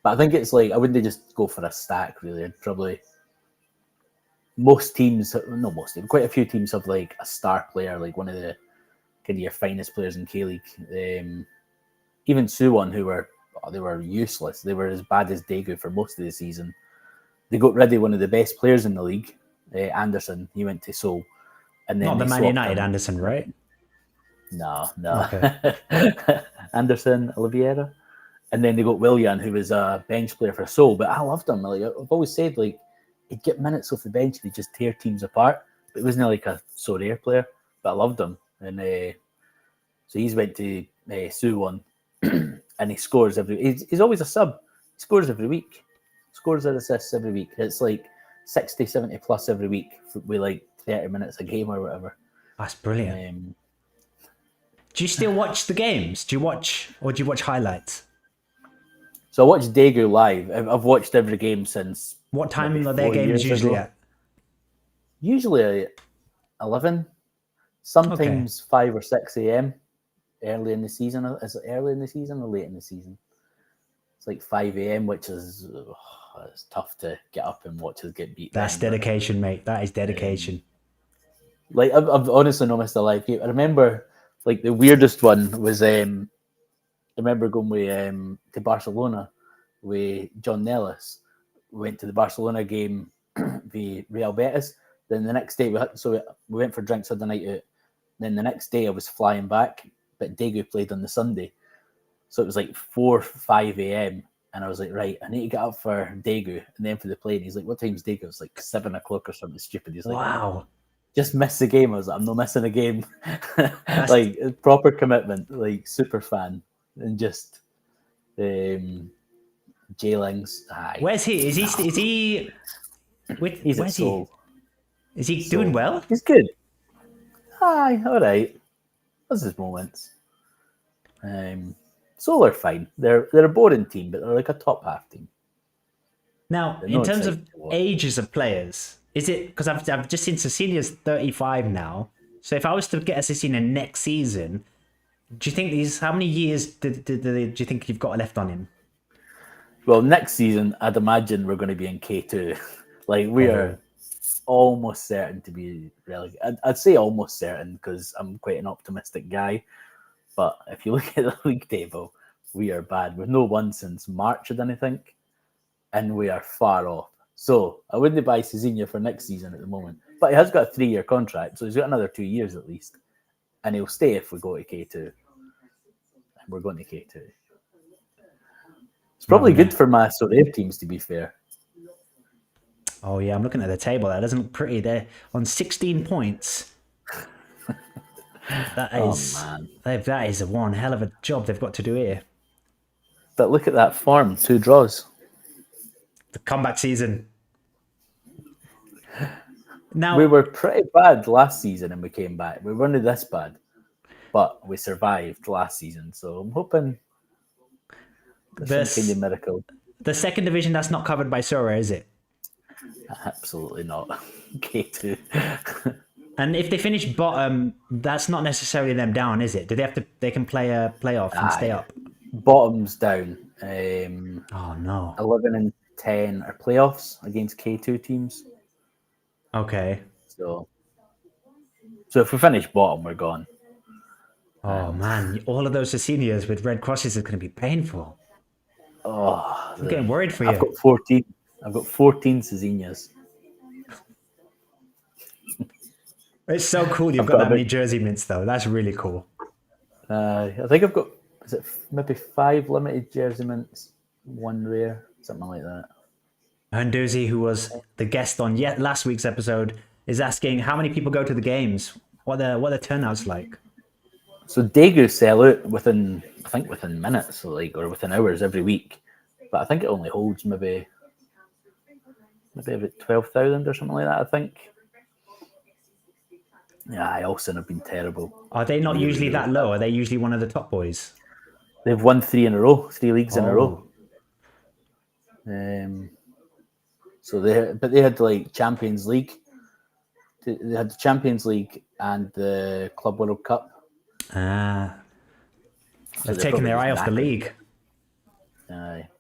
but I think it's like I wouldn't just go for a stack really. I'd probably most teams, not most teams, quite a few teams have like a star player, like one of the kind of your finest players in K League. Even Suwon, they were useless. They were as bad as Daegu for most of the season. They got rid of one of the best players in the league, Anderson. He went to Seoul, and then not the Man United him. Anderson, right? No. Okay. Anderson, Oliveira, and then they got Willian, who was a bench player for Seoul. But I loved him. Like I've always said, like he'd get minutes off the bench, and he'd just tear teams apart. But he wasn't like a Sorare player. But I loved him, and so he's went to Suwon, and he scores he's always a sub. He scores every week. Scores and assists every week. It's like 60, 70 plus every week with like 30 minutes a game or whatever. That's brilliant. Do you still watch the games? Do you watch highlights? So I watched Daegu live. I've watched every game since. What time are their games usually at? Usually 11. Sometimes 5 or 6 a.m. early in the season. Is it early in the season or late in the season? It's like 5 a.m., which is it's tough to get up and watch us get beat. That's dedication, mate. That is dedication. Like I've honestly not missed a live game. I remember like the weirdest one was I remember going to Barcelona with John Nellis. We went to the Barcelona game with Real Betis. Then the next day we went for drinks on the night out. Then the next day I was flying back, but Daegu played on the Sunday. So it was like 4, 5 a.m. And I was like, right, I need to get up for Daegu and then for the plane. He's like, what time's Daegu? It was like 7 o'clock or something stupid. He's like, wow, just missed the game. I was like, I'm not missing a game. Like proper commitment, like super fan. And just J-Lings. Where's he? Is he He's at Seoul. Is he doing well? He's good. Aye, all right. There's his moments. Seoul are fine. They're a boring team, but they're like a top half team. Now, in terms of ages of players, is it because I've just seen Cecilia's 35 now? So if I was to get a Cecilia next season, do you think how many years do you think you've got left on him? Well, next season, I'd imagine we're going to be in K2. Like we are almost certain to be relegated. I'd say almost certain because I'm quite an optimistic guy. But if you look at the league table, we are bad. We've no won since March, I didn't think, and we are far off. So I wouldn't buy Cezinha for next season at the moment. But he has got a 3-year contract, so he's got another 2 years at least. And he'll stay if we go to K2. And we're going to K2. It's probably good for my Sorare teams, to be fair. Oh, yeah, I'm looking at the table. That doesn't look pretty. They're on 16 points. That is one hell of a job they've got to do here. But look at that form. 2 draws. The comeback season. Now we were pretty bad last season and we came back. We weren't this bad, but we survived last season. So I'm hoping there's some kind of miracle. The second division, that's not covered by Sorare, is it? Absolutely not. K2. And if they finish bottom, that's not necessarily them down, is it? Do they have to? They can play a playoff and stay up. Bottom's down. Oh no. 11 and 10 are playoffs against K2 teams. Okay. So if we finish bottom, we're gone. Oh man, all of those seniors with red crosses is going to be painful. Oh, I'm getting worried for you. I've got 14. I've got 14 Cezinhas. It's so cool you've got that many jersey mints, though. That's really cool. I think I've got, is it maybe 5 limited jersey mints, 1 rare, something like that. Handuzi, who was the guest on last week's episode, is asking how many people go to the games. What the turnouts like? So Daegu sell out within minutes, or within hours every week. But I think it only holds maybe about 12,000 or something like that, I think. Yeah, Ulsan have been terrible. Are they not usually that low? Are they usually one of the top boys? They've won 3 in a row, 3 leagues in a row. So they had like Champions League. They had the Champions League and the Club World Cup. They've taken their eye off the league.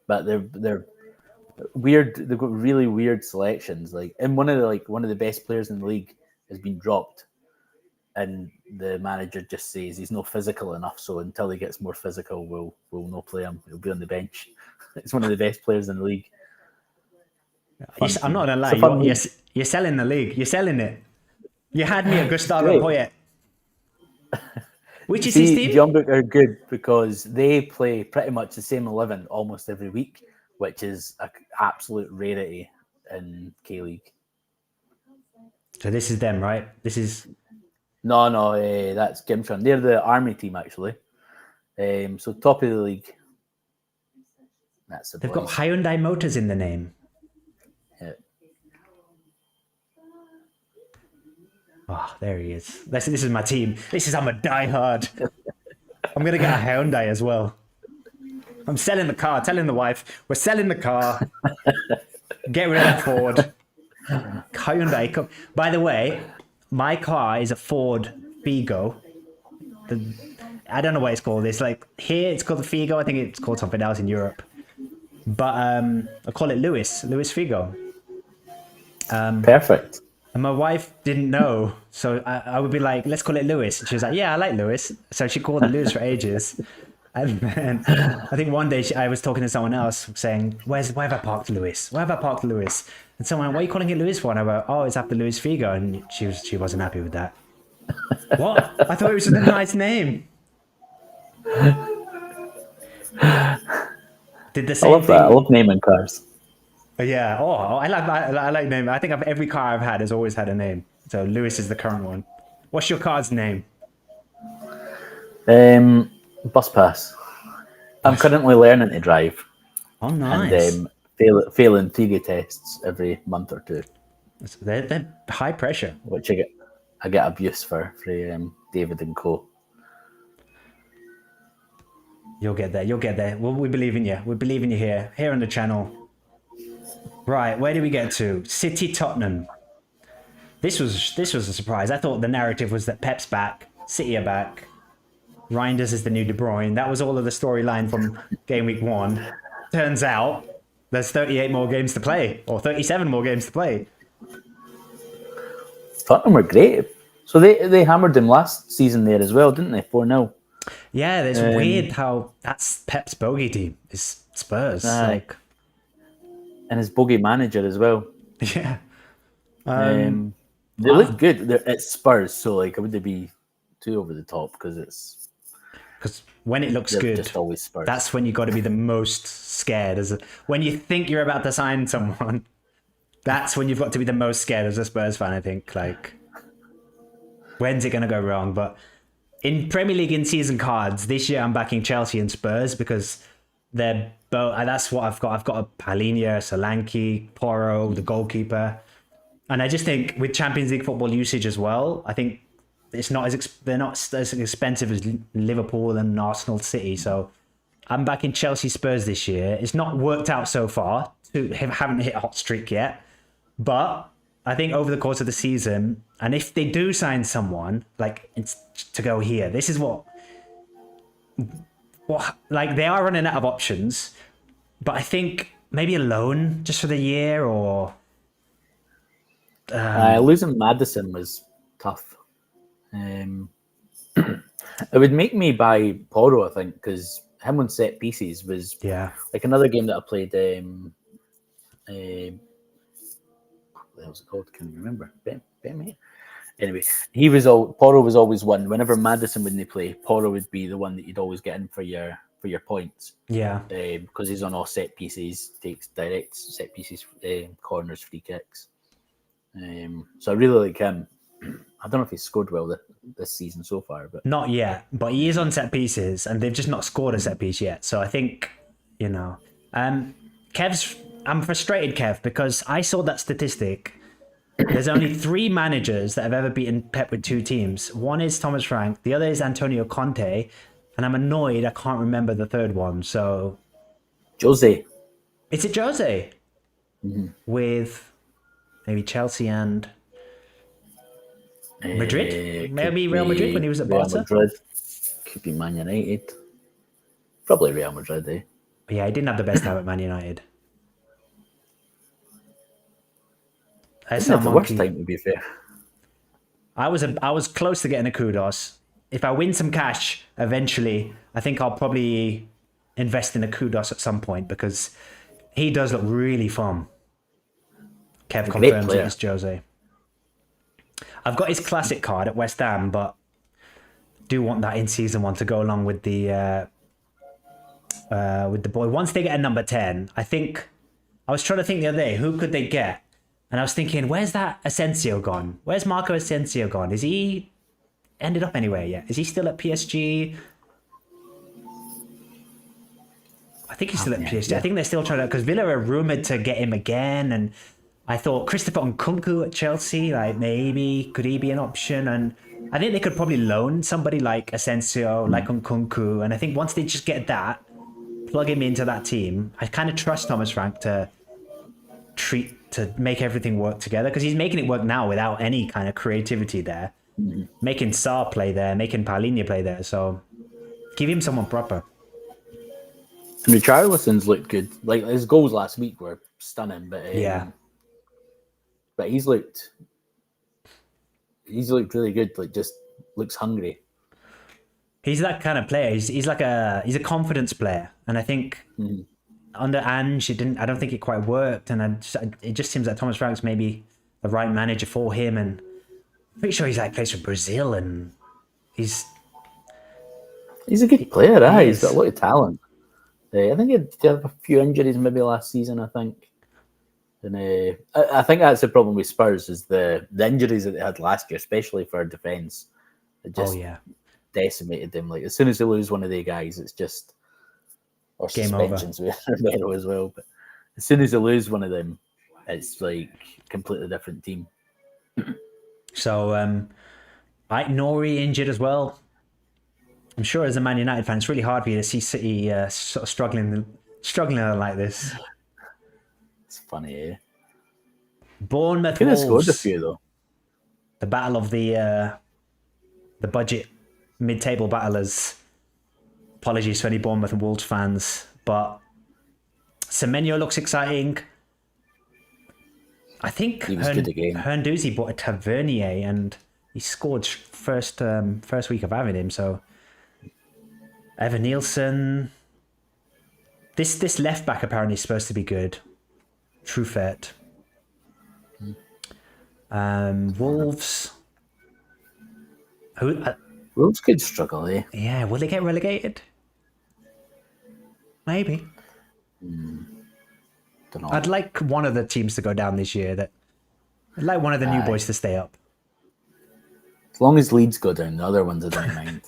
But they're weird. They've got really weird selections. And one of the best players in the league has been dropped, and the manager just says he's not physical enough. So until he gets more physical, we'll not play him. He'll be on the bench. It's one of the best players in the league. I'm not gonna lie. You're selling the league. You're selling it. You had me at Gustavo Poyet. Which is his team? Jeonbuk are good because they play pretty much the same 11 almost every week, which is an absolute rarity in K-League. So this is them, right? This is... No, that's Gimchun. They're the army team, actually. So top of the league. They've got Hyundai Motors in the name. Yeah. Oh, there he is. This is my team. I'm a diehard. I'm going to get a Hyundai as well. I'm selling the car, telling the wife, we're selling the car. Get rid of that Ford. Hyundai. By the way, my car is a Ford Figo. I don't know what it's called. It's like here it's called the Figo. I think it's called something else in Europe. But I call it Lewis Figo. Perfect. And my wife didn't know. So I would be like, let's call it Lewis. And she was like, yeah, I like Lewis. So she called it Lewis for ages. And then I think one day I was talking to someone else saying, where have I parked Lewis? Where have I parked Lewis? And someone, what are you calling it Lewis for? And I went, oh, it's after Lewis Figo. And she wasn't happy with that. What? I thought it was just a nice name. Did the same I love thing. that. I love naming cars. Yeah. Oh, I like naming. I think every car I've had has always had a name. So Lewis is the current one. What's your car's name? Bus pass. I'm currently learning to drive. Oh, nice. And failing theory tests every month or 2. They're high pressure. Which I get abuse for David and Co. You'll get there. Well, we believe in you. We believe in you here on the channel. Right, where do we get to? City Tottenham. This was a surprise. I thought the narrative was that Pep's back, City are back, Reinders is the new De Bruyne. That was all of the storyline from game week 1. Turns out there's 38 more games to play, or 37 more games to play. Tottenham were great. So they hammered them last season there as well, didn't they? 4-0. Yeah, it's Um, weird how that's Pep's bogey team is Spurs. aye, Like, and his bogey manager as well. yeah. They look I've good. It's Spurs, so like, I wouldn't be too over the top because because when it looks they're good, just always Spurs. that's when you got to be the most scared. When you think you're about to sign someone, that's when you've got to be the most scared as a Spurs fan. I think like, when's it going to go wrong? But in Premier League in season cards this year, I'm backing Chelsea and Spurs because they're both. That's what I've got. I've got a Palhinha, Solanke, Porro, the goalkeeper, and I just think with Champions League football usage as well, I think it's not they're not as expensive as Liverpool and Arsenal, City. So I'm backing Chelsea, Spurs this year. It's not worked out so far. Haven't hit a hot streak yet, but I think over the course of the season, and if they do sign someone like it's to go here, this is what like they are running out of options. But I think maybe a loan just for the year, or Losing Madison was tough. Um, it would make me buy Porro, I think, because him on set pieces was yeah, like another game that I played. What was it called? Can't remember. Ben, anyway, Porro was always one. Whenever Madison wouldn't play, Porro would be the one that you'd always get in for your points. yeah, Because he's on all set pieces, takes direct set pieces, corners, free kicks. So I really like him. I don't know if he's scored well this season so far, but not yet. But he is on set pieces, and they've just not scored a set piece yet. So I think you know, Kev's. I'm frustrated, Kev, because I saw that statistic. There's only 3 managers that have ever beaten Pep with 2 teams. One is Thomas Frank, the other is Antonio Conte, and I'm annoyed I can't remember the third one. So Jose. is it Jose with maybe Chelsea and Madrid? Could Maybe Real Madrid be when he was at Real Barca. Madrid. Could be Man United. Probably Real Madrid, eh? But yeah, he didn't have the best time at Man United. Didn't SR have the worst Monkey. time, to be fair. I was close to getting a kudos. If I win some cash eventually, I think I'll probably invest in a kudos at some point because he does look really fun. Kev Great confirms player. it is Jose. I've got his classic card at West Ham, but do want that in season one to go along with the boy. Once they get a number 10, I think I was trying to think the other day, who could they get? And I was thinking, where's that Asensio gone? Where's Marco Asensio gone? Is he ended up anywhere yet? Is he still at PSG? I think he's still at PSG. I think they're still trying to, because Villa are rumoured to get him again. And I thought Christopher Nkunku at Chelsea, like maybe, could he be an option? And I think they could probably loan somebody like Asensio, like Nkunku. And I think once they just get that, plug him into that team, I kind of trust Thomas Frank to make everything work together because he's making it work now without any kind of creativity there. Making Saar play there, making Palhinha play there. So give him someone proper. And Richarlison's looked good. Like his goals last week were stunning, but Yeah. but he's looked really good. Like just looks hungry. He's that kind of player. He's a confidence player, and I think under Ange, I don't think it quite worked, and it just seems like Thomas Frank's maybe the right manager for him, and I'm pretty sure he's like plays for Brazil, and he's a good player, He's got is. a lot of talent. I think he did have a few injuries maybe last season, I think. And I think that's the problem with Spurs is the injuries that they had last year, especially for defence. It just decimated them. Like as soon as they lose one of their guys, it's just or Game over. suspensions with Romero as well. But as soon as they lose one of them, it's like a completely different team. So Nori injured as well. I'm sure as a Man United fan, it's really hard for you to see City sort of struggling like this. It's funny, eh? Bournemouth Could have scored a Wolves. few though. The battle of the budget mid-table battlers. Apologies for any Bournemouth and Wolves fans, but Semenyo looks exciting. I think He was good again. Hernduzi bought a Tavernier and he scored first week of having him. So Evan Nielsen. This left back apparently is supposed to be good. Truffert. Wolves. Who? Wolves could struggle, eh? Yeah, will they get relegated? Maybe. Don't know. I'd like one of the teams to go down this year. I'd like one of the new boys to stay up. As long as Leeds go down, the other ones I don't mind.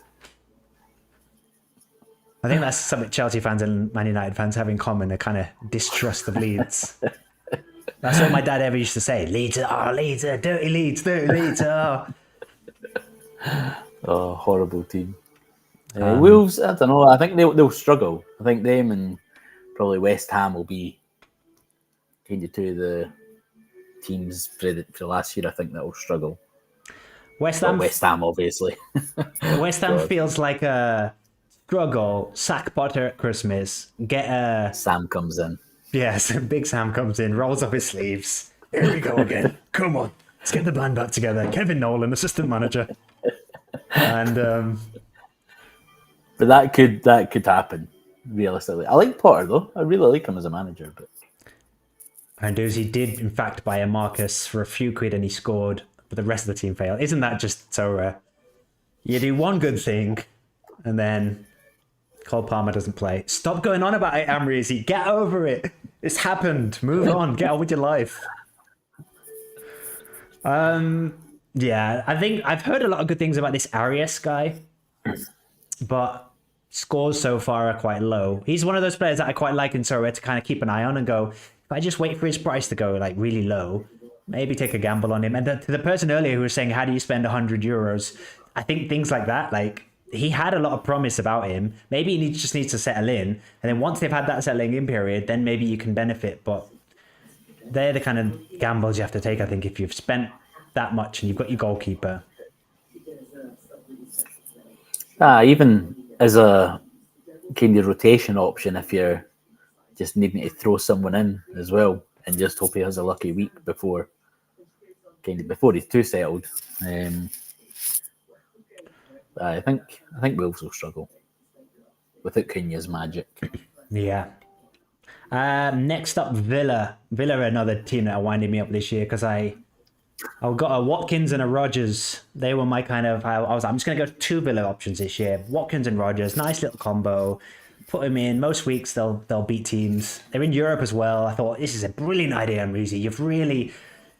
I think that's something Chelsea fans and Man United fans have in common, a kind of distrust of Leeds. That's what my dad ever used to say. Leeds, dirty Leeds, oh. Oh, horrible team. Wolves, I don't know. I think they'll struggle. I think them and probably West Ham will be kind of two of the teams for the last year. I think that will struggle. West Ham, obviously. West Ham feels like a struggle. Sack Potter at Christmas. Sam comes in. Yes, Big Sam comes in, rolls up his sleeves. Here we go again. Come on, let's get the band back together. Kevin Nolan, assistant manager, and but that could happen realistically. I like Potter though. I really like him as a manager. But Fantasy did in fact buy a Marcus for a few quid, and he scored, but the rest of the team failed. Isn't that just so rare? You do one good thing, and then Cole Palmer doesn't play. Stop going on about it, Amreezy. Get over it. It's happened. Move on. Get on with your life. Yeah, I think I've heard a lot of good things about this Arias guy, but scores so far are quite low. He's one of those players that I quite like in Sorare to kind of keep an eye on and go, if I just wait for his price to go like really low, maybe take a gamble on him. And to the person earlier who was saying, how do you spend 100 euros? I think things like that, like, he had a lot of promise about him. Maybe he just needs to settle in. And then once they've had that settling in period, then maybe you can benefit. But they're the kind of gambles you have to take, I think, if you've spent that much and you've got your goalkeeper. Even as a kind of rotation option, if you're just needing to throw someone in as well and just hope he has a lucky week before he's too settled. I think Wolves will struggle without Cunha's magic. Yeah. Next up, Villa. Villa are another team that are winding me up this year because I got a Watkins and a Rodgers. They were my kind of. I'm just going to go 2 Villa options this year. Watkins and Rodgers, nice little combo. Put them in. Most weeks they'll beat teams. They're in Europe as well. I thought this is a brilliant idea, Amreezy.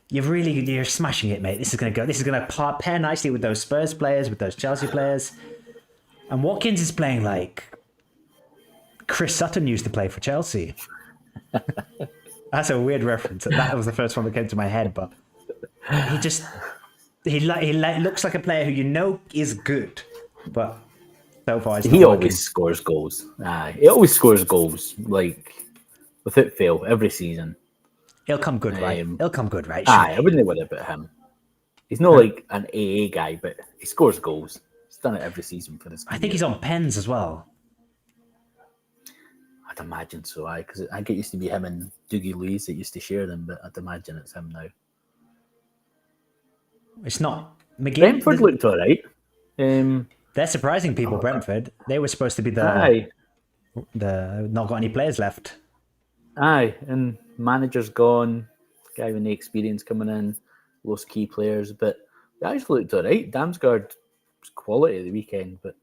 You're smashing it, mate. This is going to pair nicely with those Spurs players, with those Chelsea players. And Watkins is playing like Chris Sutton used to play for Chelsea. That's a weird reference. That was the first one that came to my head, but he looks like a player who you know is good, but so far he always scores goals. He always scores goals like without fail every season. He'll come good, right? He'll come good, right? I wouldn't worry about him. He's not like an AA guy, but he scores goals. He's done it every season for this. I think he's on pens as well. I'd imagine so, because I think it used to be him and Dougie Luiz that used to share them, but I'd imagine it's him now. It's not. Brentford looked all right. They're surprising people, Brentford. They were supposed to be the not got any players left. And manager's gone, guy with no experience coming in, lost key players, but they actually looked all right. Damsgaard was quality at the weekend, but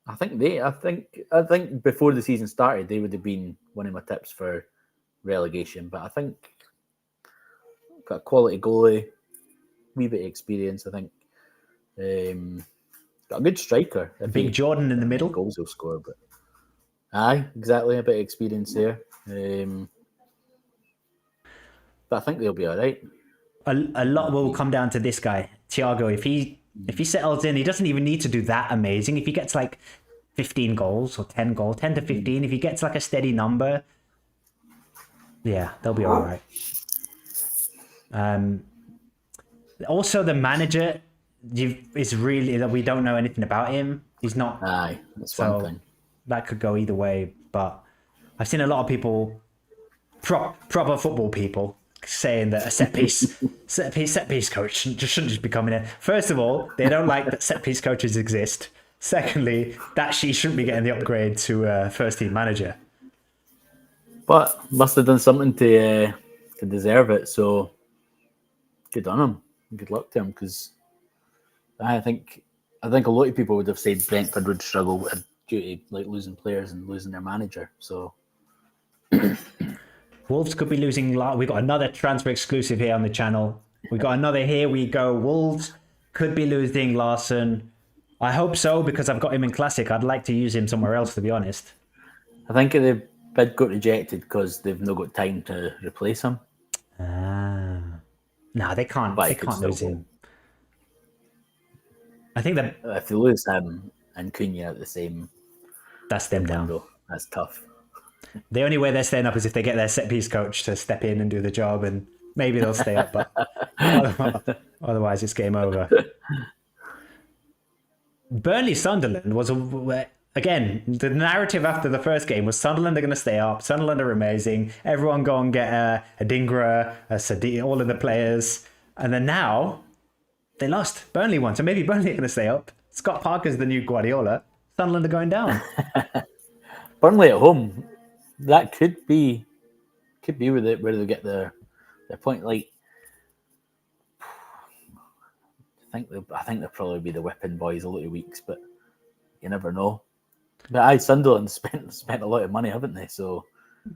I think before the season started, they would have been one of my tips for relegation. But I think got a quality goalie, wee bit of experience. I think got a good striker. Big Jordan in the middle. Goals he'll score, but exactly, a bit of experience there. But I think they'll be all right. A lot will come down to this guy, Thiago. If he settles in, he doesn't even need to do that amazing. If he gets like 15 goals or 10 to 15, if he gets like a steady number, yeah, they'll be all right. Also, the manager is really that we don't know anything about him. He's not. That's one thing. That could go either way, but I've seen a lot of people, proper football people, saying that a set piece coach shouldn't just be coming in. First of all, they don't like that set piece coaches exist. Secondly, that she shouldn't be getting the upgrade to first team manager. But must have done something to deserve it. So good on him. Good luck to him, because I think a lot of people would have said Brentford would struggle due to like losing players and losing their manager. So Wolves could be losing. We got another transfer exclusive here on the channel. We got another. Here we go. Wolves could be losing Larson. I hope so, because I've got him in Classic. I'd like to use him somewhere else, to be honest. I think the bid got rejected because they've not got time to replace him. No, they can't. But They can't lose him. I think that if they lose him and Cunha at the same that's them down. window, that's tough. The only way they're staying up is if they get their set piece coach to step in and do the job, and maybe they'll stay up. But otherwise, it's game over. Burnley Sunderland was again, the narrative after the first game was Sunderland are going to stay up. Sunderland are amazing. Everyone go and get a Dingra, a Sadi, all of the players, and then now they lost. Burnley won, so maybe Burnley are going to stay up. Scott Parker's the new Guardiola. Sunderland are going down. Burnley at home, that could be where they get their point. Like, I think they'll probably be the whipping boys a lot of weeks, but you never know. But Sunderland spent a lot of money, haven't they? So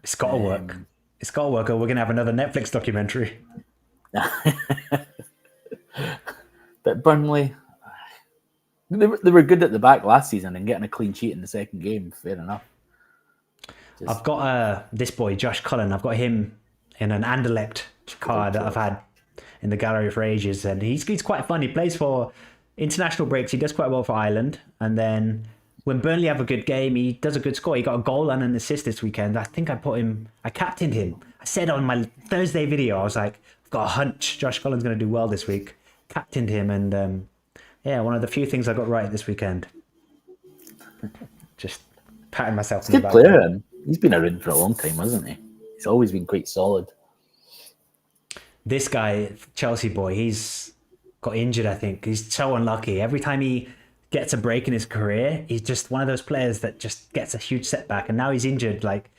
it's got to work. It's got to work, or we're going to have another Netflix documentary. But Burnley, they were good at the back last season, and getting a clean sheet in the second game, fair enough. I've got this boy, Josh Cullen. I've got him in an Anderlecht card that I've had in the gallery for ages, and he's quite fun. He plays for international breaks. He does quite well for Ireland, and then when Burnley have a good game, he does a good score. He got a goal and an assist this weekend. I think I captained him. I said on my Thursday video, I was like, I've got a hunch Josh Cullen's going to do well this week. Captained him, and one of the few things I got right this weekend. Just patting myself on the back. Good player, and he's been around for a long time, hasn't he? He's always been quite solid. This guy, Chelsea boy, he's got injured, I think. He's so unlucky. Every time he gets a break in his career, he's just one of those players that just gets a huge setback. And now he's injured. Like,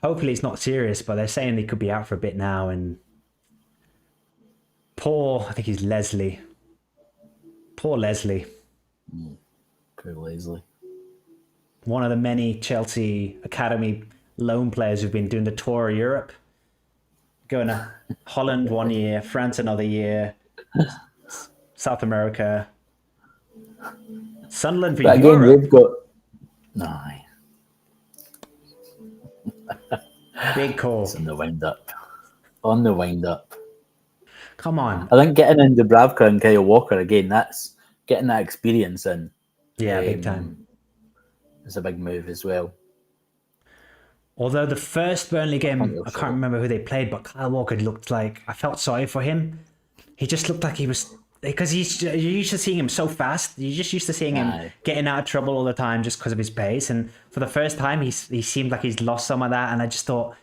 hopefully it's not serious, but they're saying he could be out for a bit now. And I think he's Leslie. Poor Leslie. Poor Leslie. One of the many Chelsea Academy loan players who've been doing the tour of Europe. Going to Holland 1 year, France another year, South America. Sunderland for but again, Europe. they've got Big call. It's on the wind up. On the wind up. Come on. I think getting in Dubravka and Kyle Walker again, that's getting that experience in. Yeah, big time. It's a big move as well. Although the first Burnley game, I can't remember who they played, but Kyle Walker looked like, I felt sorry for him. He just looked like he was, because you're used to seeing him so fast. You're just used to seeing him getting out of trouble all the time just because of his pace. And for the first time, he seemed like he's lost some of that. And I just thought,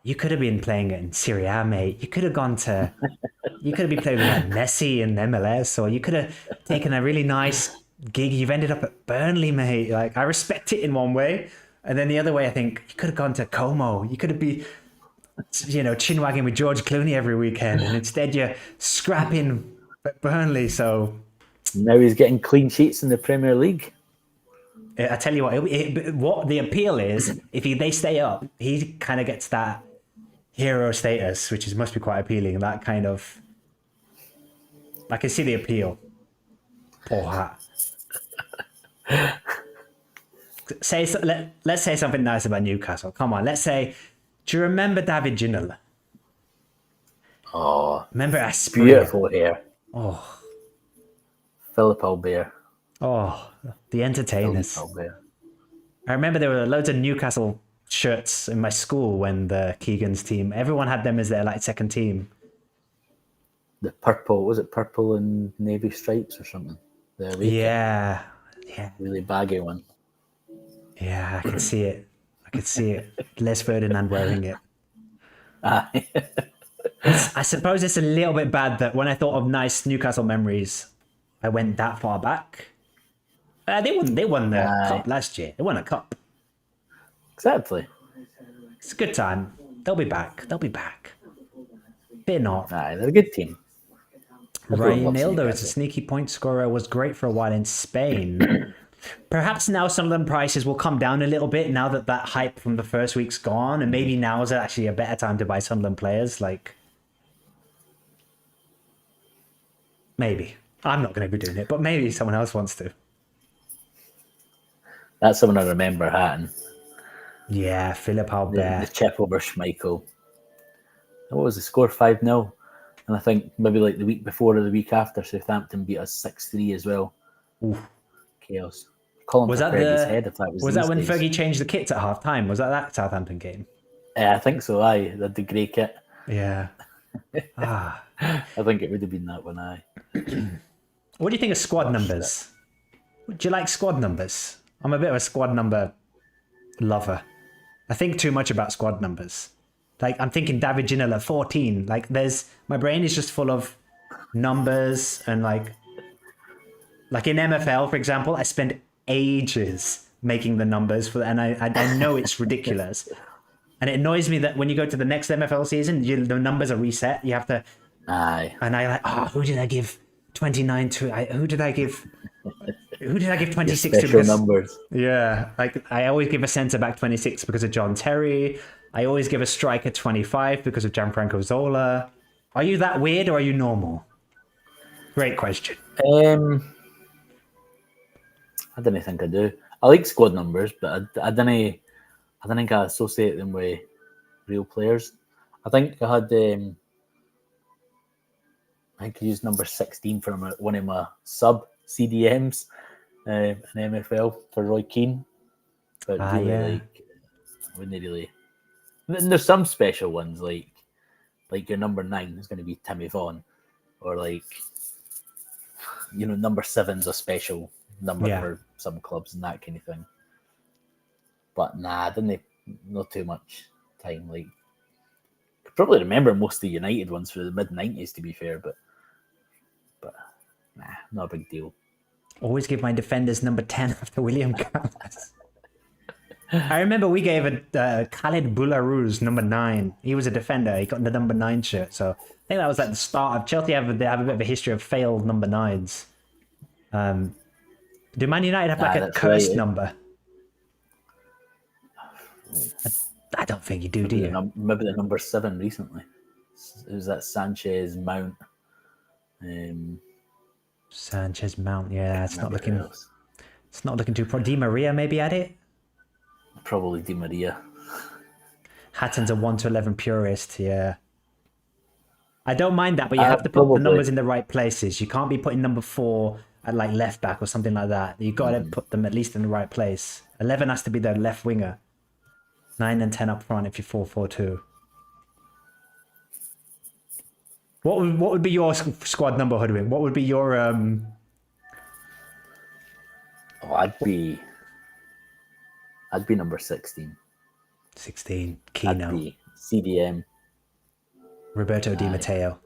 you could have been playing in Serie A, mate. You could have been playing with like Messi in MLS, or you could have taken a really nice gig. You've ended up at Burnley, mate. Like, I respect it in one way. And then the other way, I think you could have gone to Como. You could have been, chin-wagging with George Clooney every weekend. And instead you're scrapping at Burnley. So now he's getting clean sheets in the Premier League. I tell you what the appeal is, if they stay up, he kind of gets that hero status, which must be quite appealing. That kind of, I can see the appeal. Poor hat. Let's say something nice about Newcastle. Come on, let's say, do you remember David Ginola? Oh, remember Asprey? Beautiful hair. Oh, Philip Albert. Oh, the entertainers. I remember there were loads of Newcastle shirts in my school when the Keegan's team, everyone had them as their like second team. The purple, was it purple and navy stripes or something? Yeah. Really baggy one. Yeah, I can see it. Les Ferdinand wearing it. I suppose it's a little bit bad that when I thought of nice Newcastle memories, I went that far back. They won the Aye, cup last year. They won a cup. exactly. It's a good time. They'll be back. They'll be back. Fear not. Aye, they're a good team. Everyone loves Ryan is a Newcastle. sneaky point scorer, was great for a while in Spain. Perhaps now some of them prices will come down a little bit now that that hype from the first week's gone, and maybe now is actually a better time to buy Sunderland players. Like, maybe. I'm not going to be doing it, but maybe someone else wants to. That's someone I remember Hatton. Yeah, Philip The Albert. chip over Schmeichel. What was the score? 5-0. And I think maybe like the week before or the week after, Southampton beat us 6-3 as well. Oof. Chaos. Calling Was for that Fergie's head if that was these that when days. Fergie changed the kits at half time? Was that Southampton game? I think so, aye. The grey kit. Yeah. Ah. I think it would have been that one, aye. What do you think of squad numbers? Do you like squad numbers? I'm a bit of a squad number lover. I think too much about squad numbers. Like, I'm thinking David Ginola, 14. Like, my brain is just full of numbers and like in MFL, for example, I spend ages making the numbers and I know it's ridiculous. And it annoys me that when you go to the next MFL season, the numbers are reset. You have to, Aye. and I like, who did I give 29 to? Who did I give 26 to? Special numbers. Yeah, like I always give a centre back 26 because of John Terry. I always give a striker 25 because of Gianfranco Zola. Are you that weird or are you normal? Great question. I don't think I do. I like squad numbers, but I don't think I associate them with real players. I think I had I think I used number 16 for one of my sub CDMs in MFL for Roy Keane. But really, Yeah. like, I wouldn't really. And there's some special ones like your number 9 is going to be Timmy Vaughan, or like number 7's a special number for some clubs and that kind of thing. But nah, didn't not too much time. Like, could probably remember most of the United ones for the mid '90s, to be fair, but nah, not a big deal. Always give my defenders number 10 after William Carlos. I remember we gave Khalid Boularus number 9. He was a defender. He got the number 9 shirt. So I think that was like the start of Chelsea. They have a bit of a history of failed number 9s. Do Man United have like a cursed number? I don't think you do, do you? Maybe the number 7 recently. It was that Sanchez Mount. Sanchez Mount, yeah, it's not looking. It's not looking too pro. Di Maria maybe had it. Probably Di Maria. Hatton's a 1-11 purist, yeah. I don't mind that, but you have to put the numbers in the right places. You can't be putting number 4 at like left back or something like that. You got to put them at least in the right place. 11 has to be the left winger. 9 and 10 up front if you're 4-4-2. What would be your squad number, Hoodwink? What would be your I'd be number 16. 16. Kino. I'd be CDM. Roberto Di Matteo.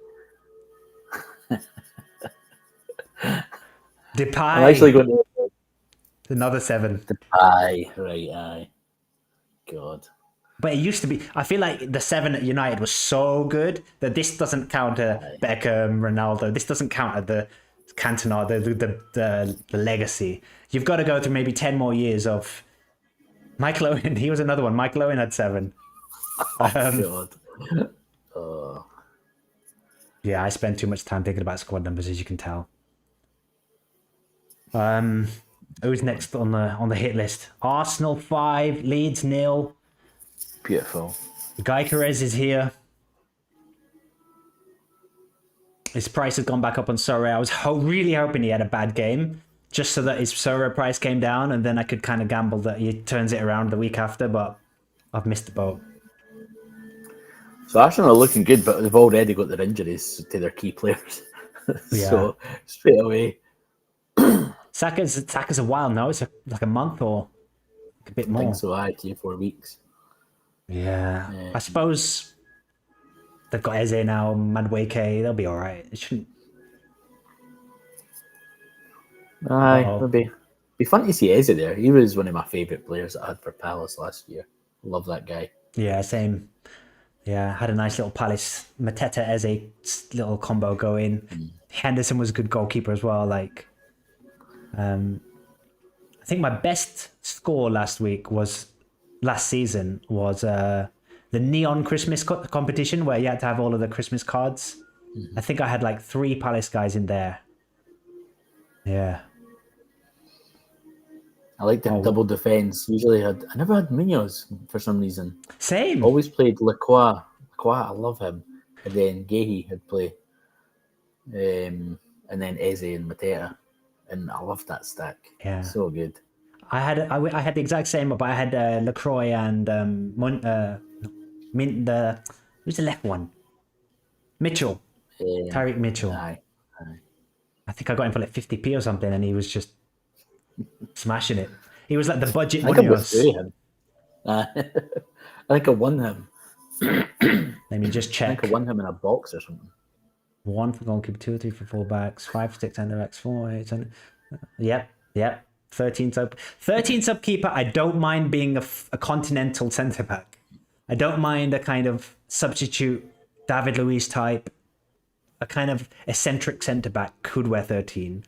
Depay. I'm actually going to another 7. Depay, right? Aye. God. But it used to be. I feel like the 7 at United was so good that this doesn't count Beckham, Ronaldo. This doesn't count the Cantona, the legacy. You've got to go through maybe 10 more years of Michael Owen. He was another one. Michael Owen had 7. God. Yeah, I spend too much time thinking about squad numbers, as you can tell. Who's next on the hit list? Arsenal 5, Leeds 0. Beautiful. Gyökeres is here. His price has gone back up on Sorare. I was really hoping he had a bad game, just so that his Sorare price came down, and then I could kind of gamble that he turns it around the week after, but I've missed the boat. So Arsenal are looking good, but they've already got their injuries to their key players. So straight away. Saka's a while now. It's like a month or a bit more. I think so, 3-4 weeks. Yeah. I suppose They've got Eze now, Madweke. They'll be all right. It shouldn't. Aye, Uh-oh. it'd be fun to see Eze there. He was one of my favourite players that I had for Palace last year. Love that guy. Yeah, same. Yeah, had a nice little Palace Mateta Eze little combo going. Henderson was a good goalkeeper as well. Like, I think my best score last season was the Neon Christmas competition where you had to have all of the Christmas cards. I think I had like 3 Palace guys in there. Yeah. I liked the Oh, double defence. I never had Munoz for some reason. same. Always played Lacroix. Lacroix, I love him. And then Gahey had play. And then Eze and Mateta. And I loved that stack. Yeah. So good. I had the exact same, but I had Lacroix and who's the left one? Mitchell, Tyreek Mitchell. Aye. I think I got him for like 50p or something, and he was just smashing it. He was like the budget I think I money. was through him. I think I won him. Let me just I check. think I won him in a box or something. 1 for goalkeeper, 2 or 3 for fullbacks, 5 for 6 center backs, 4, 8 center. Yep. 13 sub keeper. I don't mind being a continental centre back. I don't mind a kind of substitute David Luiz type, a kind of eccentric centre back could wear 13.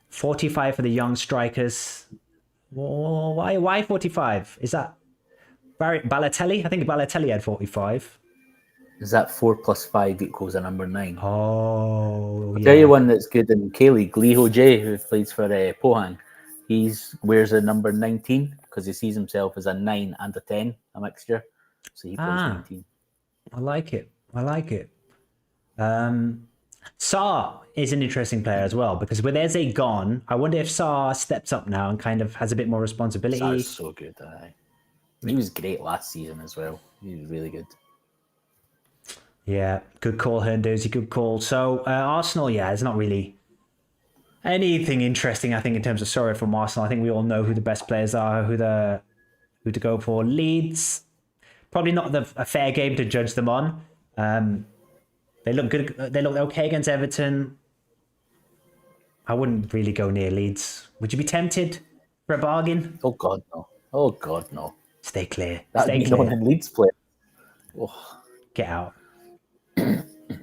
45 for the young strikers. Why 45? Is that Balotelli? I think Balotelli had 45. Is that 4 plus 5 equals a number 9? Oh, I'll tell you one that's good in K-League. Gliho J, who plays for Pohang. He wears a number 19 because he sees himself as a 9 and a 10, a mixture. So he plays 19. I like it. Saar is an interesting player as well because with Eze gone, I wonder if Saar steps up now and kind of has a bit more responsibility. Saar's so good. He was great last season as well. He was really good. Yeah, good call, Herndozy, good call. So Arsenal, there's not really anything interesting, I think, in terms of Sorare from Arsenal. I think we all know who the best players are, who to go for. Leeds, probably not a fair game to judge them on. They look good. They look okay against Everton. I wouldn't really go near Leeds. Would you be tempted for a bargain? Oh God, no. Stay clear. That'd Stay be clear. known in Leeds play. Oh. Get out.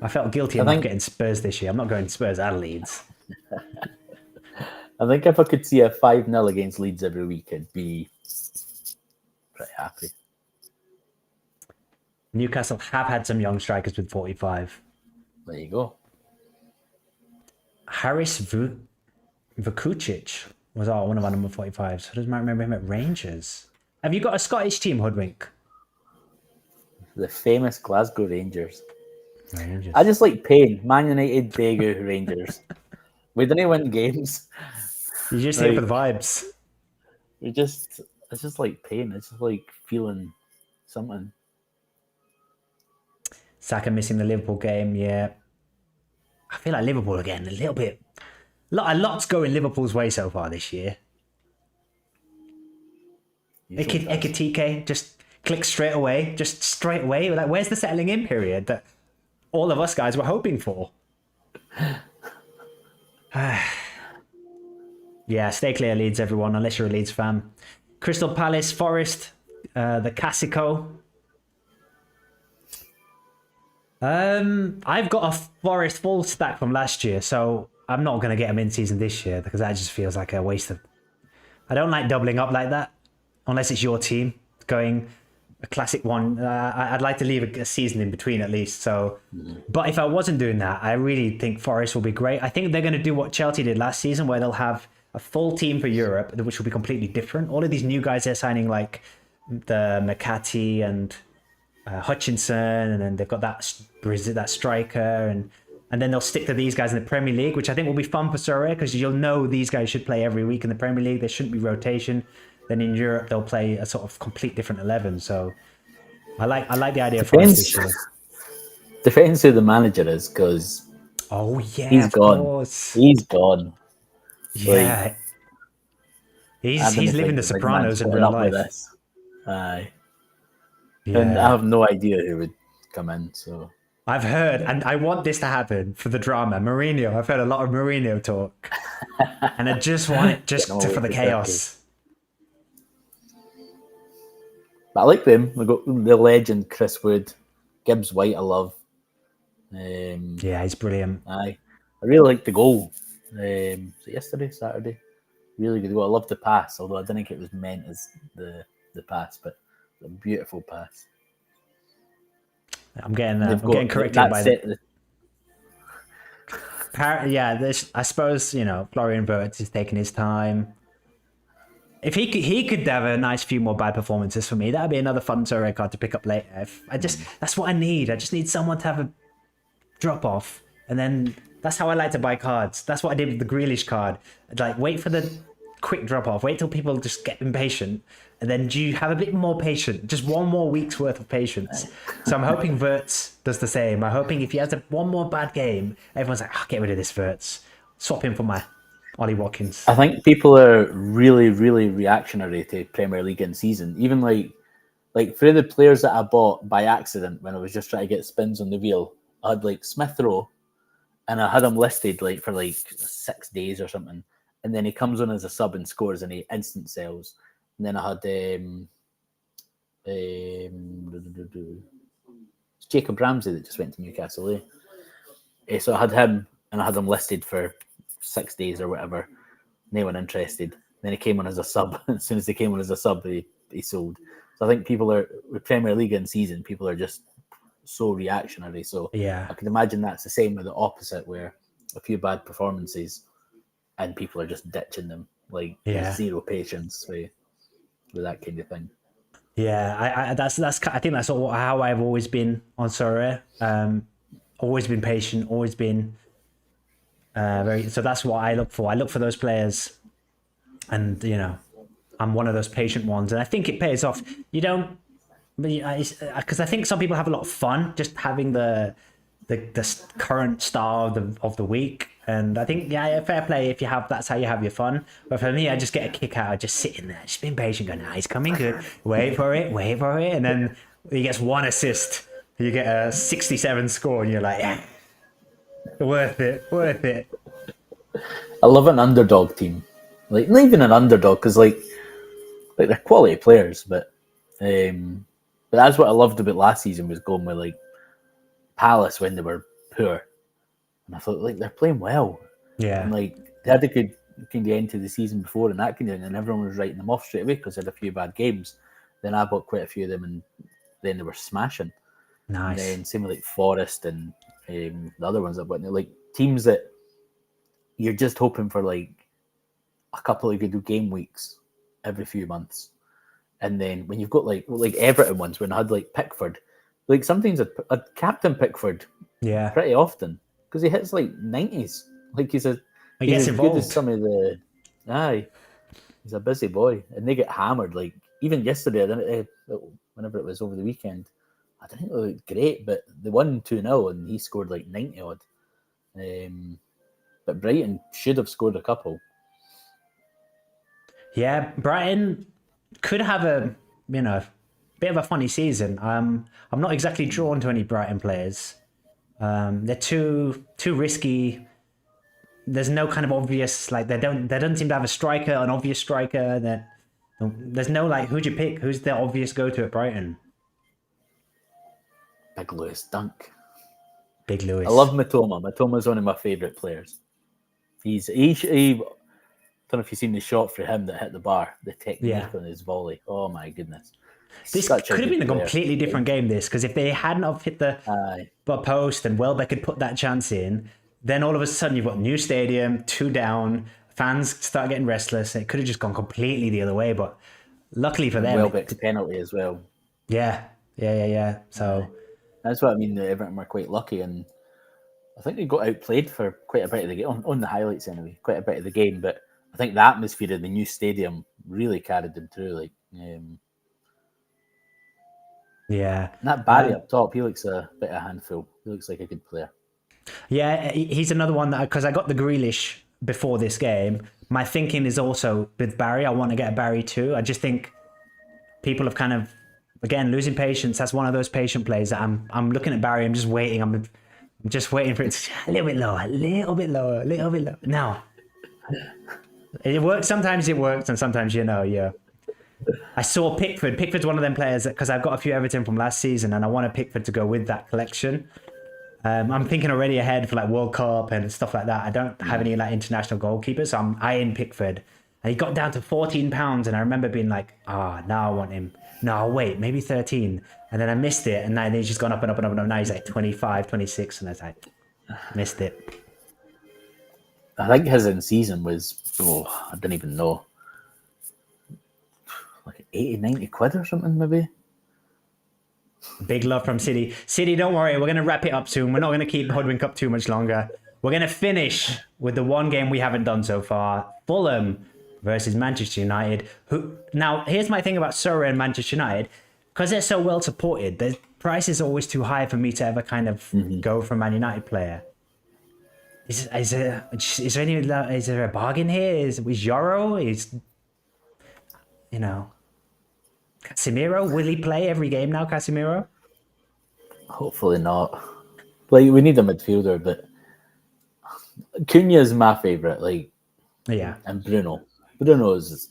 I felt guilty enough getting Spurs this year. I'm not going Spurs and Leeds. I think if I could see a 5-0 against Leeds every week, I'd be pretty happy. Newcastle have had some young strikers with 45. There you go. Haris Vukucic was one of our number 45s. Who doesn't remember him at Rangers? Have you got a Scottish team, Hoodwink? The famous Glasgow Rangers. I just like pain. Man United, Daegu, Rangers. We didn't win games. You just here for the vibes. It's just like pain. It's just like feeling something. Saka missing the Liverpool game, yeah. I feel like Liverpool again, a little bit. A lot's going Liverpool's way so far this year. Ekitike just clicks straight away. Like, where's the settling in period that all of us guys were hoping for? Yeah, stay clear Leeds, everyone, unless you're a Leeds fan. Crystal Palace, Forest, the Casico. I've got a Forest full stack from last year, so I'm not going to get them in season this year because that just feels like a waste of... I don't like doubling up like that, unless it's your team going a classic one. I'd like to leave a season in between at least. So, but if I wasn't doing that, I really think Forest will be great. I think they're going to do what Chelsea did last season, where they'll have a full team for Europe, which will be completely different. All of these new guys they're signing, like the McCarthy and Hutchinson, and then they've got that striker, and then they'll stick to these guys in the Premier League, which I think will be fun for Sorare because you'll know these guys should play every week in the Premier League. There shouldn't be rotation. Then in Europe they'll play a sort of complete different 11. So I like the idea of Forest this year. Depends who the manager is, because he's gone. Course. He's gone. Yeah, he's living the Sopranos in real life. Aye. Yeah. And I have no idea who would come in. So I've heard, and I want this to happen for the drama. Mourinho, I've heard a lot of Mourinho talk, and I just want it Getting just all to, the for way the to Turkey. chaos. But I like them. We got the legend Chris Wood, Gibbs White. I love. Yeah, he's brilliant. I really like the goal. So yesterday, Saturday, really good goal. I love the pass, although I didn't think it was meant as the pass, but a beautiful pass. I'm getting And they've I'm getting got corrected that by the. set. Yeah, this. I suppose Florian Wirtz is taking his time. If he could have a nice few more bad performances for me, that'd be another fun Sorare card to pick up later. If I just That's what I need. I just need someone to have a drop off, and then that's how I like to buy cards. That's what I did with the Grealish card. I'd like wait for the quick drop off, wait till people just get impatient, and then you have a bit more patience, just one more week's worth of patience. So I'm hoping Verts does the same. I'm hoping if he has one more bad game, everyone's like, get rid of this Verts, swap him for my Ollie Watkins. I think people are really, really reactionary to Premier League in season. Even like for the players that I bought by accident when I was just trying to get spins on the wheel, I had like Smith Rowe, and I had him listed like for like 6 days or something, and then he comes on as a sub and scores, and he instant sells. And then I had Jacob Ramsey that just went to Newcastle. So I had him, and I had him listed for 6 days or whatever. No one interested. Then he came on as a sub. As soon as he came on as a sub, he sold. So I think people are with Premier League in season. People are just so reactionary. So Yeah, I can imagine that's the same with the opposite, where a few bad performances and people are just ditching them. Like there's zero patience with that kind of thing. yeah. I think that's how I've always been on Sorare. Always been patient. Always been very. So that's what I look for. I look for those players, and I'm one of those patient ones, and I think it pays off. You don't, because I think some people have a lot of fun just having the current star of the week, and I think fair play if you have that's how you have your fun. But for me, I just get a kick out of just sitting there, just being patient, going, he's coming good, wait for it, and then he gets one assist, you get a 67 score, and you're like, yeah, worth it. I love an underdog team. Like not even an underdog, because like they're quality players, but that's what I loved about last season, was going with like Palace when they were poor, and I thought like they're playing well, and Yeah, like they had a good kind of end to the season before and that kind of thing, and everyone was writing them off straight away because they had a few bad games. Then I bought quite a few of them, and then they were smashing. And nice. then same with like Forest and the other ones I bought, like teams that you're just hoping for like a couple of good game weeks every few months. And then when you've got like Everton ones, when I had like Pickford, like sometimes I'd captain Pickford Yeah, pretty often because he hits like 90s. Like he he's gets as good as involved. some of the. Aye, he's a busy boy, and they get hammered. Like even yesterday, whenever it was over the weekend, I didn't think they looked great, but they won 2-0, and he scored like 90 odd. But Brighton should have scored a couple. Yeah, Brighton could have a bit of a funny season. I'm not exactly drawn to any Brighton players. They're too risky. There's no kind of obvious they don't seem to have a striker, an obvious striker. There's no who'd you pick? Who's the obvious go to at Brighton? Big Lewis Dunk. Big I love Lewis. Matoma. Matoma's one of my favourite players. He I don't know if you've seen the shot for him that hit the bar, the Yeah. technique on his volley. Oh my goodness. This Such a could have good been a player. completely different game, this, because if they hadn't have hit the Aye. post and Welbeck had put that chance in, then all of a sudden you've got new stadium, 2 down, fans start getting restless. It could have just gone completely the other way, but luckily for And them, Welbeck's penalty as well. yeah. So That's what I mean. Everton were quite lucky, and I think they got outplayed for quite a bit of the game, on the highlights anyway, quite a bit of the game. But I think the atmosphere of the new stadium really carried them through. yeah, And that Barry up top, he looks a bit of a handful. He looks like a good player. yeah, he's another one that because I got the Grealish before this game. My thinking is also with Barry. I want to get a Barry too. I just think people have kind of again, losing patience. That's one of those patient plays that I'm looking at Barry. I'm just waiting. I'm just waiting for it to a little bit lower, a little bit lower, a little bit lower. No, it works. Sometimes it works, and sometimes yeah. I saw Pickford. Pickford's one of them players because I've got a few Everton from last season, and I want a Pickford to go with that collection. I'm thinking already ahead for like World Cup and stuff like that. I don't have any like international goalkeepers, so I'm eyeing Pickford. And he got down to £14, and I remember being like, now I want him. No, wait, maybe 13. And then I missed it, and now he's just gone up and up and up and up. Now he's like 25, 26, and I was like, missed it. I think his in season was, I don't even know, like 80, 90 quid or something maybe. Big love from City. City, don't worry. We're going to wrap it up soon. We're not going to keep Hoodwink up too much longer. We're going to finish with the one game we haven't done so far. Fulham versus Manchester United. Now, here's my thing about Sorare and Manchester United. Because they're so well supported, the price is always too high for me to ever kind of go for a Man United player. Is there a bargain here? Is Euro? Casemiro, will he play every game now, Casemiro? Hopefully not. Like, we need a midfielder, but Cunha is my favourite. Like, yeah, and Bruno. Bruno is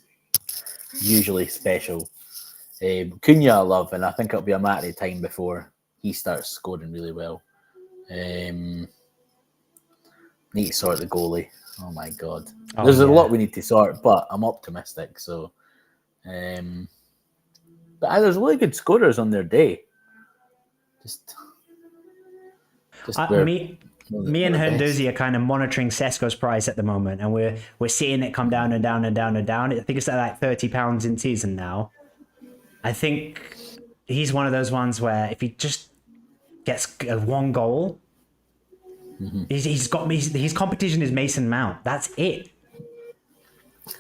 usually special. Cunha I love, and I think it'll be a matter of time before he starts scoring really well. Need to sort the goalie. Oh my god, there's a lot we need to sort, but I'm optimistic. So, but there's really good scorers on their day. Just me and Henduzi are kind of monitoring Sesko's price at the moment, and we're seeing it come down and down and down and down. I think it's at like £30 in season now. I think he's one of those ones where if he just gets one goal, his competition is Mason Mount. That's it.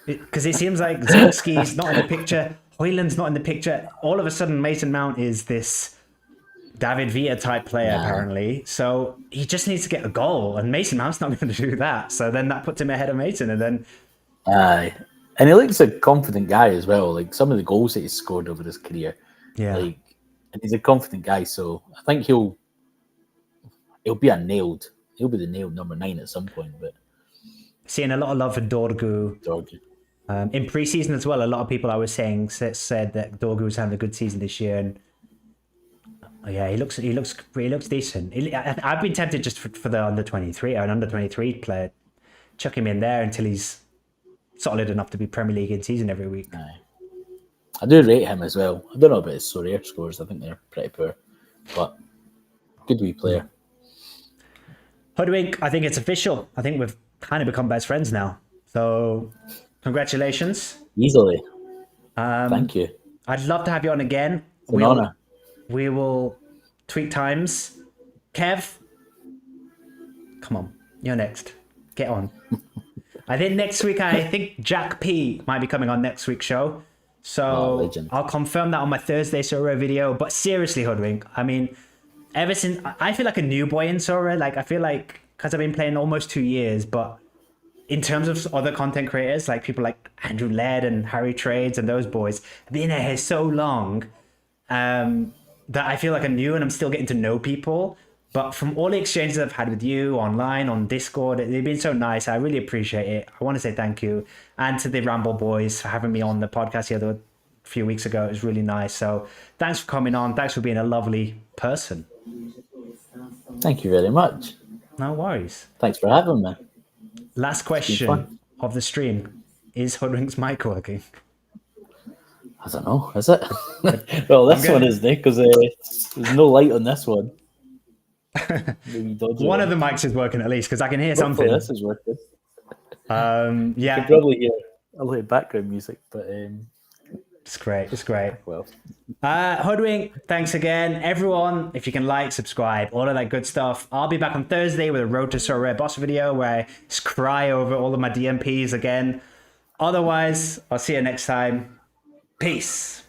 Because it seems like Zelski's not in the picture, Højlund's not in the picture. All of a sudden, Mason Mount is this David Villa type player, apparently. So he just needs to get a goal, and Mason Mount's not going to do that. So then that puts him ahead of Mason, and then... and he looks a confident guy as well. Like some of the goals that he's scored over his career. Yeah. And he's a confident guy, so I think he'll be he'll be the nailed number 9 at some point. But seeing a lot of love for Dorgu. In pre-season as well, a lot of people I was saying said that Dorgu was having a good season this year, and he looks decent. I've been tempted just for the under 23 or an under 23 player, chuck him in there until he's solid enough to be Premier League in season every week. I do rate him as well. I don't know about his Sorare scores. I think they're pretty poor, but good wee player. Hoodwink, I think it's official. I think we've kind of become best friends now. So, congratulations. Easily. Thank you. I'd love to have you on again. It's an honour. We will tweak times. Kev, come on. You're next. Get on. I think next week, I think Jack P might be coming on next week's show. So I'll confirm that on my Thursday Sorare video. But seriously, Hoodwink, I mean, ever since, I feel like a new boy in Sorare. Like, I feel like, because I've been playing almost 2 years, but in terms of other content creators, like people like Andrew Laird and Harry Trades and those boys, I've been here so long that I feel like I'm new and I'm still getting to know people. But from all the exchanges I've had with you online, on Discord, they've been so nice. I really appreciate it. I want to say thank you. And to the Ramble Boys for having me on the podcast the other few weeks ago. It was really nice. So thanks for coming on. Thanks for being a lovely person. Thank you very much. No worries. Thanks for having me. Last question of the stream. Is Hoodwink's mic working? I don't know. Is it? Well, this one isn't, because there's no light on this one. One of the mics is working at least, because I can hear something. This is working. Yeah. You can probably hear a little background music, but it's great. It's great. Well, Hoodwink, thanks again. Everyone, if you can like, subscribe, all of that good stuff. I'll be back on Thursday with a Road to Sorare boss video where I just cry over all of my DMPs again. Otherwise, I'll see you next time. Peace.